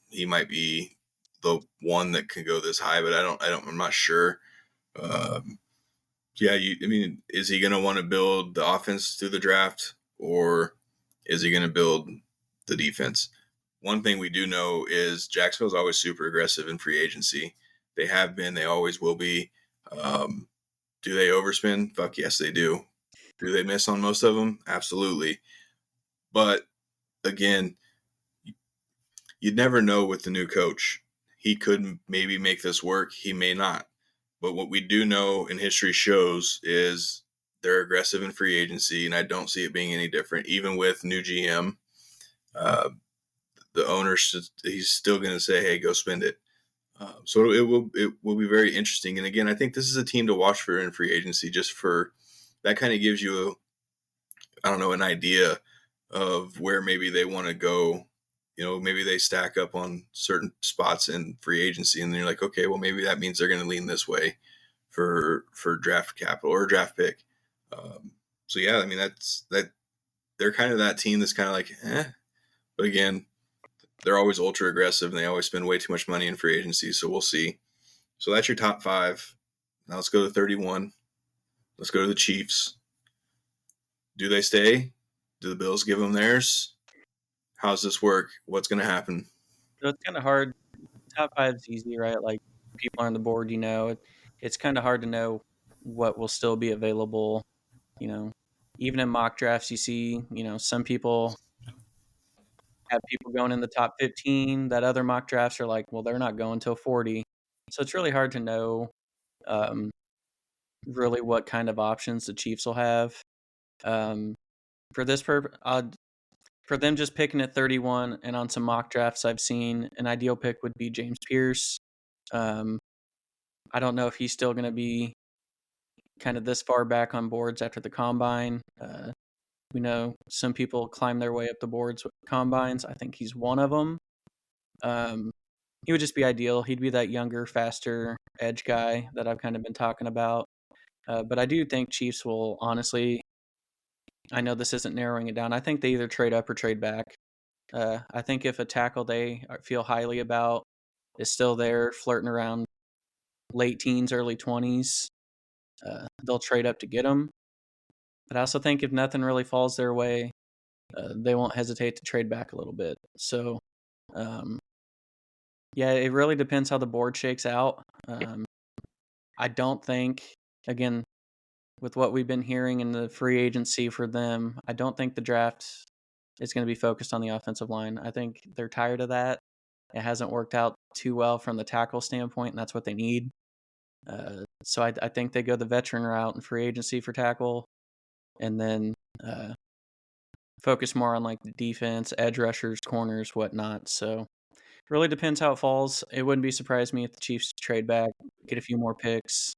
He might be the one that can go this high, but I'm not sure. Yeah, is he going to want to build the offense through the draft, or is he going to build the defense? One thing we do know is Jacksonville's always super aggressive in free agency. They have been. They always will be. Do they overspend? Fuck yes, they do. Do they miss on most of them? Absolutely. But again, you'd never know with the new coach. He could maybe make this work. He may not. But what we do know and history shows is they're aggressive in free agency, and I don't see it being any different. Even with new GM, the owner, he's still going to say, hey, go spend it. So it will be very interesting. And again, I think this is a team to watch for in free agency, just for that kind of gives you, an idea of where maybe they want to go. Maybe they stack up on certain spots in free agency, and then you're like, okay, well, maybe that means they're going to lean this way for draft capital or draft pick. So yeah, I mean, that they're kind of that team that's kind of like, but again, they're always ultra aggressive and they always spend way too much money in free agency. So we'll see. So that's your top 5. Now let's go to 31. Let's go to the Chiefs. Do they stay? Do the Bills give them theirs? How's this work? What's going to happen? So it's kind of hard. Top 5 is easy, right? Like people on the board, it's kind of hard to know what will still be available. Even in mock drafts, you see, some people have people going in the top 15 that other mock drafts are like, well, they're not going till 40. So it's really hard to know really what kind of options the Chiefs will have. For this purpose, for them just picking at 31 and on some mock drafts I've seen, an ideal pick would be James Pierce. I don't know if he's still going to be kind of this far back on boards after the combine. We know some people climb their way up the boards with combines. I think he's one of them. He would just be ideal. He'd be that younger, faster edge guy that I've kind of been talking about. But I do think Chiefs will honestly, I know this isn't narrowing it down. I think they either trade up or trade back. I think if a tackle they feel highly about is still there, flirting around late teens, early 20s, they'll trade up to get him. But I also think if nothing really falls their way, they won't hesitate to trade back a little bit. So, yeah, it really depends how the board shakes out. I don't think, again, with what we've been hearing in the free agency for them, I don't think the draft is going to be focused on the offensive line. I think they're tired of that. It hasn't worked out too well from the tackle standpoint, and that's what they need. So I think they go the veteran route in free agency for tackle, and then focus more on like the defense, edge rushers, corners, whatnot. So it really depends how it falls. It wouldn't be surprised me if the Chiefs trade back, get a few more picks,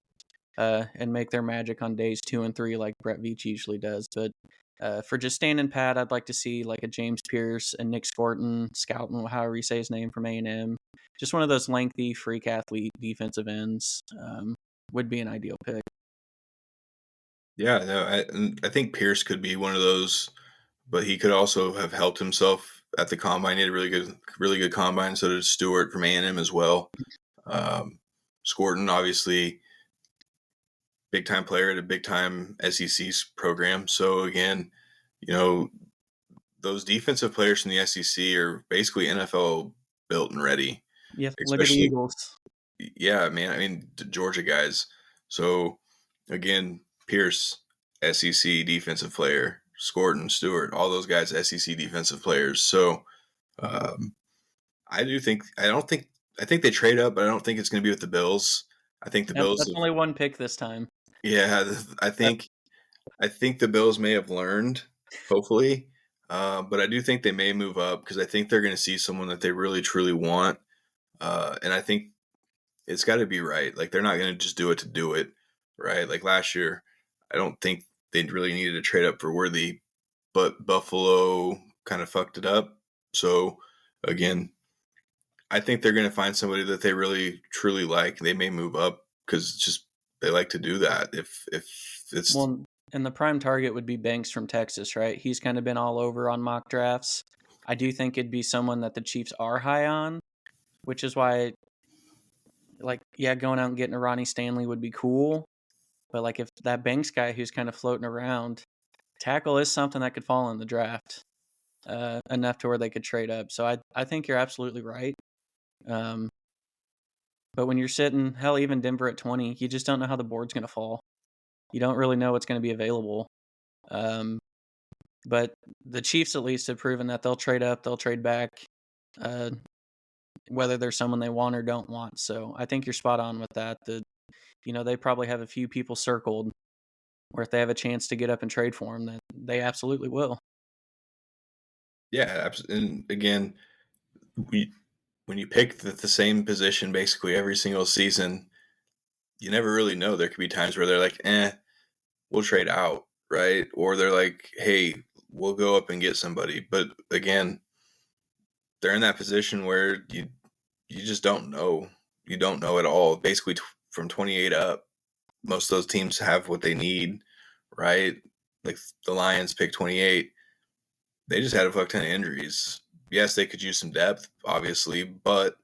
and make their magic on days 2 and 3 like Brett Veach usually does. But for just standing pat, I'd like to see like a James Pierce and Nick Scouton, however you say his name, from A&M. Just one of those lengthy, freak athlete defensive ends would be an ideal pick. Yeah, no, I think Pierce could be one of those, but he could also have helped himself at the combine. He had a really good combine. So did Stewart from A&M as well. Um, Scorton, obviously, big time player at a big time SEC program. So again, you know, those defensive players from the SEC are basically NFL built and ready, Yeah, look at the especially, Eagles. yeah, man. I mean, the Georgia guys. So again, Pierce, SEC defensive player, Scorton, Stewart, all those guys, SEC defensive players. So um, I don't think, I think they trade up, but I don't think it's going to be with the Bills. I think the Nope, Bills that's have, only one pick this time. yeah, Uh, I think the Bills may have learned, hopefully, but I do think they may move up because I think they're going to see someone that they really truly want, and I think it's got to be right. Like they're not going to just do it to do it, right? Like last year, I don't think they really needed to trade up for Worthy, but Buffalo kind of fucked it up. So again, I think they're going to find somebody that they really truly like. They may move up because just they like to do that. If it's Well, and the prime target would be Banks from Texas, right? He's kind of been all over on mock drafts. I do think it'd be someone that the Chiefs are high on, which is why, like, yeah, going out and getting a Ronnie Stanley would be cool. But like, if that Banks guy who's kind of floating around, tackle is something that could fall in the draft enough to where they could trade up. So I think you're absolutely right. Um, but when you're sitting, hell, even Denver at 20, you just don't know how the board's going to fall. You don't really know what's going to be available. Um, but the Chiefs at least have proven that they'll trade up, they'll trade back, uh, whether there's someone they want or don't want. So I think you're spot on with that. They probably have a few people circled where if they have a chance to get up and trade for him, that they absolutely will. yeah, and again, we when you pick the same position basically every single season, you never really know. There could be times where they're like, we'll trade out, right? Or they're like, hey, we'll go up and get somebody. But again, they're in that position where you just don't know. You don't know at all. Basically, from 28 up, most of those teams have what they need, right? Like the Lions pick 28. They just had a fuck ton of injuries. Yes, they could use some depth, obviously, but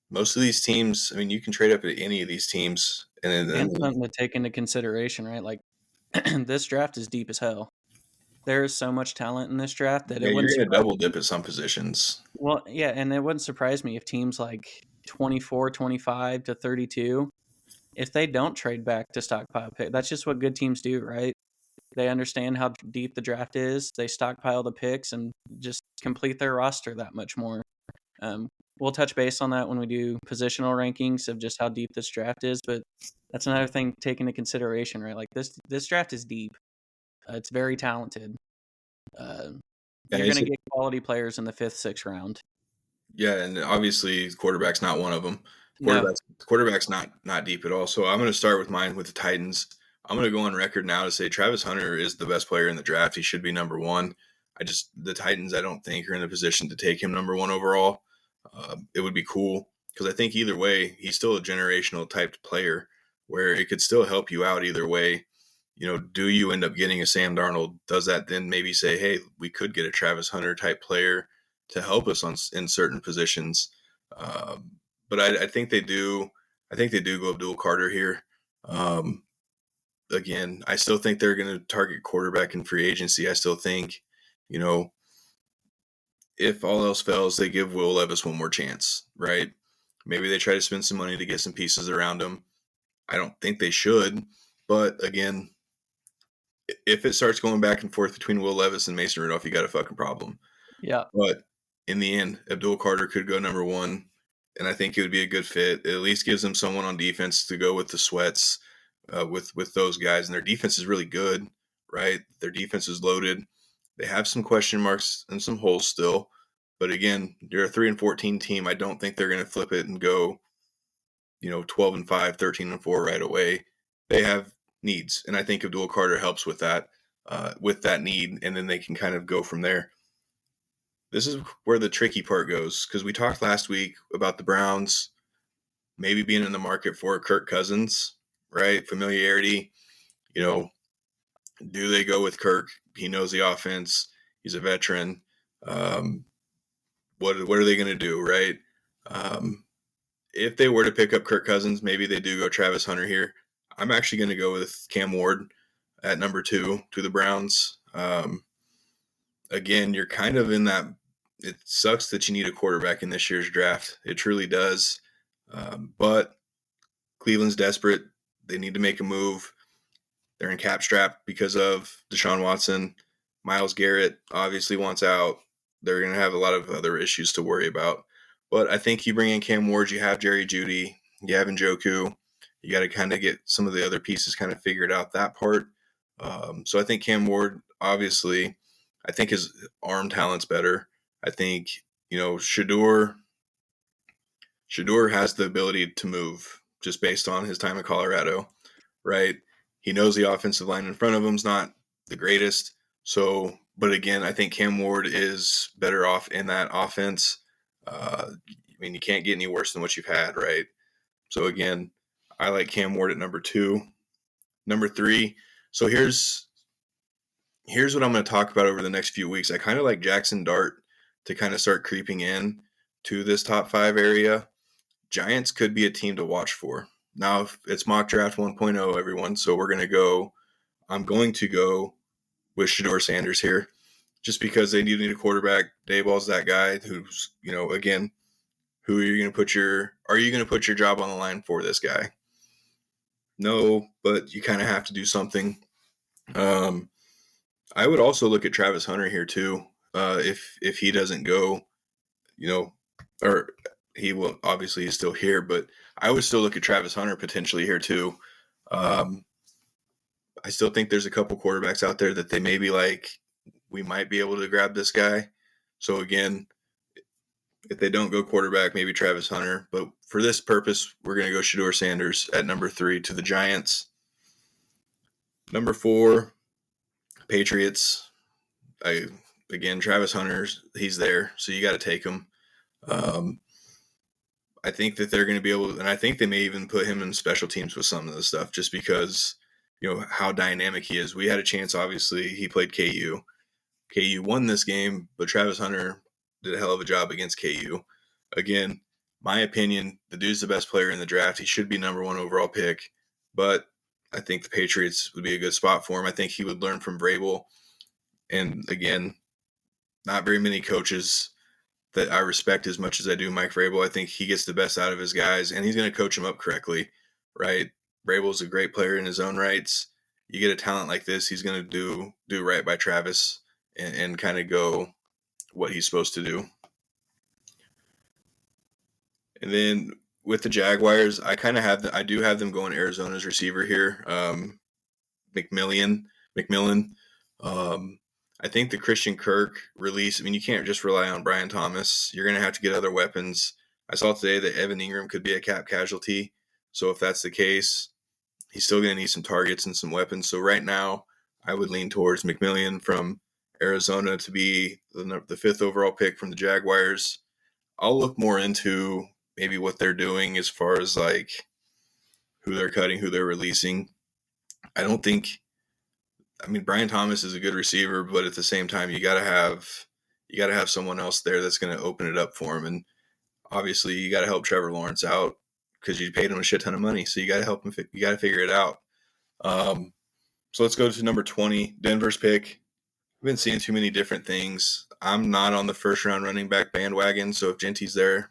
most of these teams, I mean, you can trade up at any of these teams, And and something to take into consideration, right? Like this draft is deep as hell. There is so much talent in this draft that yeah, it wouldn't you're going to surprise double me. dip at some positions. Well, yeah, and it wouldn't surprise me if teams like 24, 25 to 32, if they don't trade back to stockpile pick. That's just what good teams do, right? They understand how deep the draft is. They stockpile the picks and just complete their roster that much more. Um, we'll touch base on that when we do positional rankings of just how deep this draft is, but that's another thing to take into consideration, right? Like this draft is deep. It's very talented. Uh, And you're going it's to get quality players in the fifth, sixth round. yeah, and obviously quarterback's not one of them. No, Quarterback's not deep at all. So I'm going to start with mine with the Titans. I'm going to go on record now to say Travis Hunter is the best player in the draft. He should be number one. The Titans I don't think are in a position to take him number one overall. It would be cool because I think either way he's still a generational type player where it could still help you out either way. Do you end up getting a Sam Darnold? Does that then maybe say, hey, we could get a Travis Hunter type player to help us in certain positions? But I think they do. I think they do go Abdul Carter here. Um, Again, I still think they're going to target quarterback in free agency. I still think, you know, if all else fails, they give Will Levis one more chance, right? Maybe they try to spend some money to get some pieces around him. I don't think they should, but again, if it starts going back and forth between Will Levis and Mason Rudolph, you got a fucking problem. yeah, But in the end, Abdul Carter could go number one, and I think it would be a good fit. It at least gives them someone on defense to go with the sweats, with those guys, and their defense is really good, right? Their defense is loaded. They have some question marks and some holes still, but again, you're a 3-14 team. I don't think they're going to flip it and go, 12-5, 13-4 right away. They have needs, and I think Abdul Carter helps with that need, and then they can kind of go from there. This is where the tricky part goes because we talked last week about the Browns maybe being in the market for Kirk Cousins, right? Familiarity, you know, Do they go with Kirk? He knows the offense. He's a veteran. What are they going to do, right? If they were to pick up Kirk Cousins, maybe they do go Travis Hunter here. I'm actually going to go with Cam Ward at number 2 to the Browns. Again, you're kind of in that. It sucks that you need a quarterback in this year's draft. It truly does. But Cleveland's desperate. They need to make a move. They're in cap strap because of Deshaun Watson. Myles Garrett obviously wants out. They're going to have a lot of other issues to worry about. But I think you bring in Cam Ward, you have Jerry Jeudy, you have Njoku. You got to kind of get some of the other pieces kind of figured out that part. So I think Cam Ward, obviously, I think his arm talent's better. I think, Shador has the ability to move just based on his time in Colorado, right? He knows the offensive line in front of him is not the greatest. So, but again, I think Cam Ward is better off in that offense. You can't get any worse than what you've had, right? So again, I like Cam Ward at number 2. Number 3. So here's what I'm going to talk about over the next few weeks. I kind of like Jackson Dart to kind of start creeping in to this top 5 area. Giants could be a team to watch for. Now, it's mock draft 1.0, everyone. So I'm going to go with Shedeur Sanders here just because they need a quarterback. Dayball's that guy who's, again, who are you going to put your job on the line for this guy? No, but you kind of have to do something. I would also look at Travis Hunter here too. If he doesn't go, or he will, obviously he's still here, but I would still look at Travis Hunter potentially here too. I still think there's a couple quarterbacks out there that they may be like, we might be able to grab this guy. So again, if they don't go quarterback, maybe Travis Hunter. But for this purpose, we're going to go Shedeur Sanders at number 3 to the Giants. Number 4, Patriots. Travis Hunter, he's there, so you got to take him. I think that they're going to be able to, and I think they may even put him in special teams with some of the stuff just because, how dynamic he is. We had a chance, obviously. He played KU. KU won this game, but Travis Hunter did a hell of a job against KU. Again, my opinion, the dude's the best player in the draft. He should be number 1 overall pick, but I think the Patriots would be a good spot for him. I think he would learn from Vrabel. And again, not very many coaches that I respect as much as I do Mike Vrabel. I think he gets the best out of his guys, and he's going to coach them up correctly, right? Vrabel's a great player in his own rights. You get a talent like this, he's going to do right by Travis and kind of go what he's supposed to do. And then with the Jaguars, I do have them going Arizona's receiver here, McMillan. I think the Christian Kirk release, you can't just rely on Brian Thomas. You're going to have to get other weapons. I saw today that Evan Ingram could be a cap casualty. So if that's the case, he's still going to need some targets and some weapons. So right now, I would lean towards McMillan from Arizona to be the 5th overall pick from the Jaguars. I'll look more into maybe what they're doing as far as like who they're cutting, who they're releasing. Brian Thomas is a good receiver, but at the same time, you got to have someone else there that's going to open it up for him. And obviously, you got to help Trevor Lawrence out because you paid him a shit ton of money. So you got to help him. You got to figure it out. So let's go to number 20, Denver's pick. I've been seeing too many different things. I'm not on the first round running back bandwagon. So if Genty's there,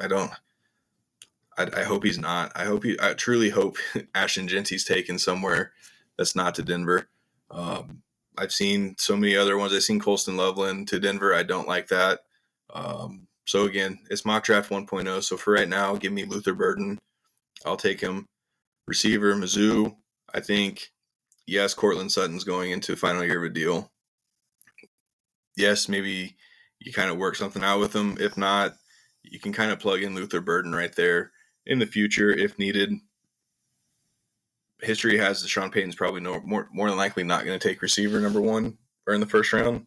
I hope he's not. I truly hope Ashton Genty's taken somewhere that's not to Denver. I've seen so many other ones. I've seen Colston Loveland to Denver. I don't like that. So again, it's mock draft 1.0. So for right now, give me Luther Burden. I'll take him. Receiver, Mizzou. I think, yes, Cortland Sutton's going into final year of a deal. Yes, maybe you kind of work something out with him. If not, you can kind of plug in Luther Burden right there in the future if needed. History has that Sean Payton's probably more than likely not going to take receiver number 1 or in the first round.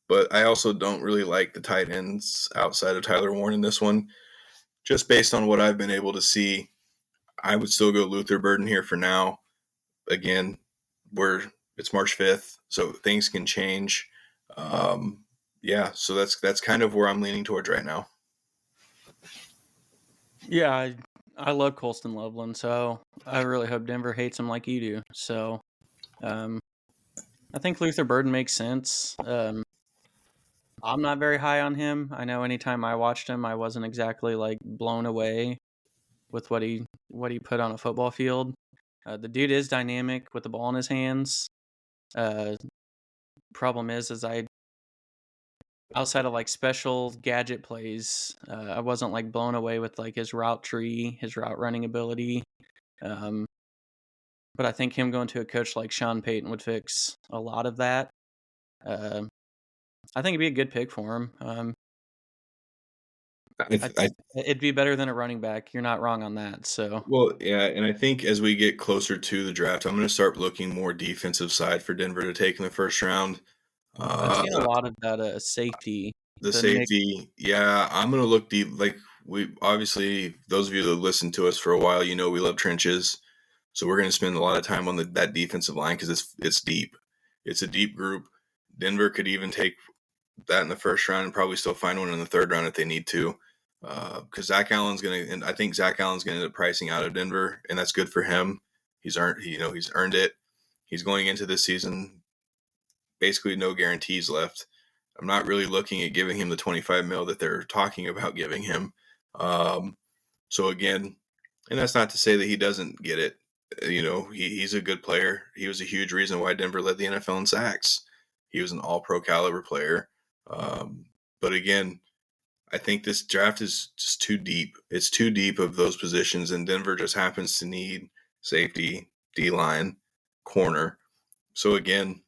But I also don't really like the tight ends outside of Tyler Warren in this one. Just based on what I've been able to see, I would still go Luther Burden here for now. Again, it's March 5th, so things can change. So that's kind of where I'm leaning towards right now. Yeah, I love Colston Loveland, so I really hope Denver hates him like you do. So I think Luther Burden makes sense. I'm not very high on him. I know anytime I watched him, I wasn't exactly like blown away with what he put on a football field. The dude is dynamic with the ball in his hands. Problem is I outside of like special gadget plays, I wasn't like blown away with like his route tree, his route running ability. But I think him going to a coach like Sean Payton would fix a lot of that. I think it'd be a good pick for him. It'd be better than a running back. You're not wrong on that. So, well, yeah, and I think as we get closer to the draft, I'm going to start looking more defensive side for Denver to take in the first round. I've seen a lot of that safety. The safety, yeah, I'm going to look deep. Like we obviously, those of you that listen to us for a while, we love trenches. So we're going to spend a lot of time on that defensive line because it's deep. It's a deep group. Denver could even take that in the first round and probably still find one in the third round if they need to. Because Zach Allen's going to, and I think Zach Allen's going to end up pricing out of Denver, and that's good for him. He's earned it. He's going into this season basically no guarantees left. I'm not really looking at giving him the $25 million that they're talking about giving him. So again, and that's not to say that he doesn't get it. He's a good player. He was a huge reason why Denver led the NFL in sacks. He was an all-pro caliber player. But again, I think this draft is just too deep. It's too deep of those positions, and Denver just happens to need safety, D-line, corner. So again,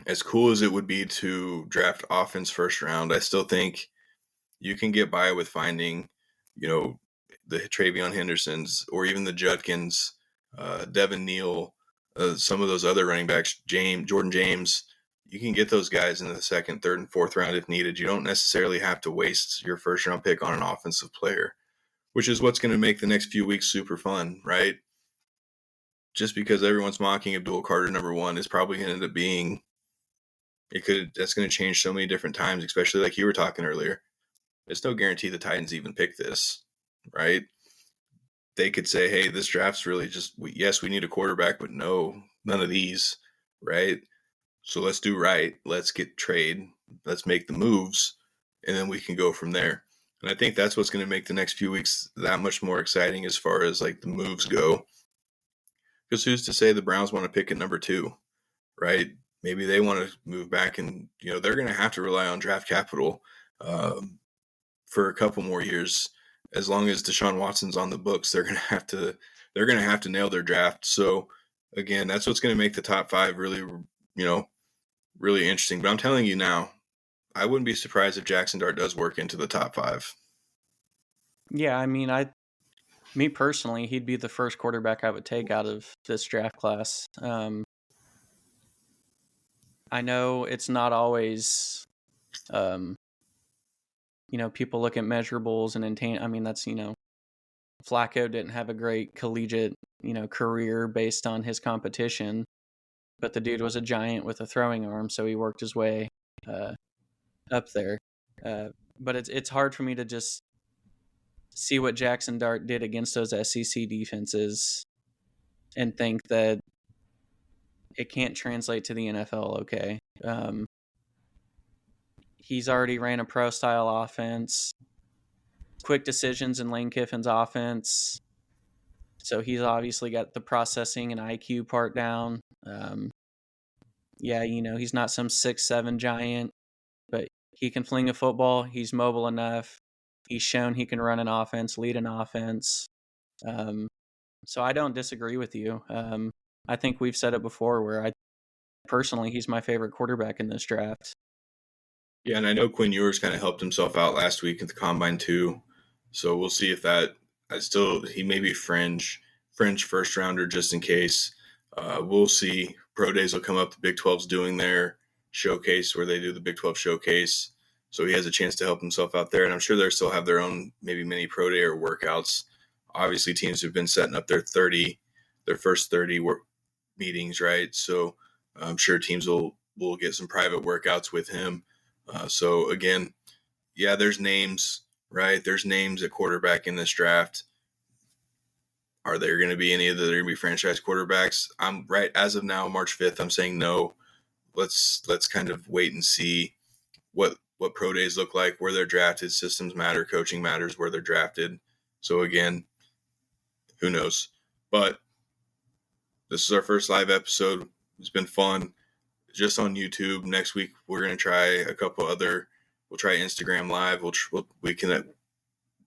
as cool as it would be to draft offense first round, I still think you can get by with finding, the Travion Hendersons or even the Judkins, Devin Neal, some of those other running backs, Jordan James. You can get those guys in the second, third, and fourth round if needed. You don't necessarily have to waste your first round pick on an offensive player, which is what's going to make the next few weeks super fun, right? Just because everyone's mocking Abdul Carter number one is probably going to end up being that's going to change so many different times, especially like you were talking earlier. There's no guarantee the Titans even pick this, right? They could say, hey, this draft's really just, yes, we need a quarterback, but no, none of these, right? So let's do right. Let's get trade. Let's make the moves, and then we can go from there. And I think that's what's going to make the next few weeks that much more exciting as far as like the moves go. Because who's to say the Browns want to pick at number 2, right? Maybe they want to move back, and they're going to have to rely on draft capital for a couple more years. As long as Deshaun Watson's on the books, they're going to have to nail their draft. So again, that's what's going to make the top 5 really, really interesting. But I'm telling you now, I wouldn't be surprised if Jackson Dart does work into the top 5. Yeah, I mean, me personally, he'd be the first quarterback I would take out of this draft class. I know it's not always, people look at measurables and I mean, that's, Flacco didn't have a great collegiate, career based on his competition, but the dude was a giant with a throwing arm, so he worked his way up there. But it's hard for me to just see what Jackson Dart did against those SEC defenses and think that it can't translate to the NFL. Okay. He's already ran a pro style offense, quick decisions in Lane Kiffin's offense. So he's obviously got the processing and IQ part down. He's not some 6'7" giant, but he can fling a football. He's mobile enough. He's shown he can run an offense, lead an offense. So I don't disagree with you. I think we've said it before where personally, he's my favorite quarterback in this draft. Yeah, and I know Quinn Ewers kind of helped himself out last week at the Combine too. So we'll see if he may be fringe first rounder just in case. We'll see. Pro days will come up. The Big 12's doing their showcase where they do the Big 12 showcase. So he has a chance to help himself out there. And I'm sure they'll still have their own maybe mini pro day or workouts. Obviously, teams have been setting up their first 30 meetings, right? So I'm sure teams will get some private workouts with him. So again, yeah, there's names, right? There's names at quarterback in this draft. Are there going to be any of the going to be franchise quarterbacks? I'm right as of now, March 5th. I'm saying no. Let's kind of wait and see what pro days look like, where they're drafted. Systems matter, coaching matters, where they're drafted. So again, who knows? But this is our first live episode. It's been fun. Just on YouTube. Next week we're gonna try a couple other. We'll try Instagram Live.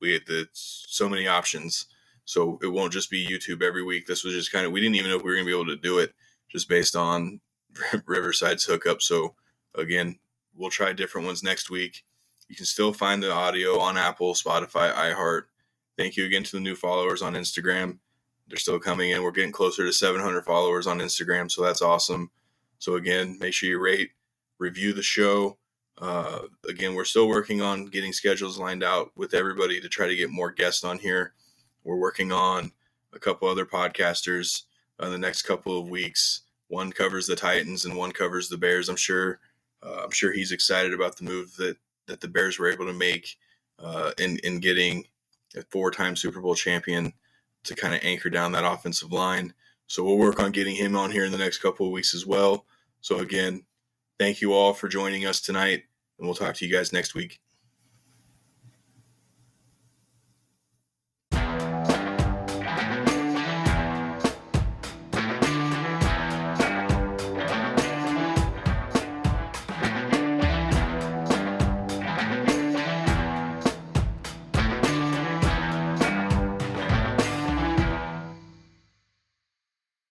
It's so many options. So it won't just be YouTube every week. This was just kind of, we didn't even know if we were gonna be able to do it just based on Riverside's hookup. So again, we'll try different ones next week. You can still find the audio on Apple, Spotify, iHeart. Thank you again to the new followers on Instagram. They're still coming in. We're getting closer to 700 followers on Instagram, so that's awesome. So again, make sure you rate, review the show. Again, we're still working on getting schedules lined out with everybody to try to get more guests on here. We're working on a couple other podcasters in the next couple of weeks. One covers the Titans and one covers the Bears. I'm sure he's excited about the move that the Bears were able to make in getting a 4-time Super Bowl champion to kind of anchor down that offensive line. So we'll work on getting him on here in the next couple of weeks as well. So again, thank you all for joining us tonight, and we'll talk to you guys next week.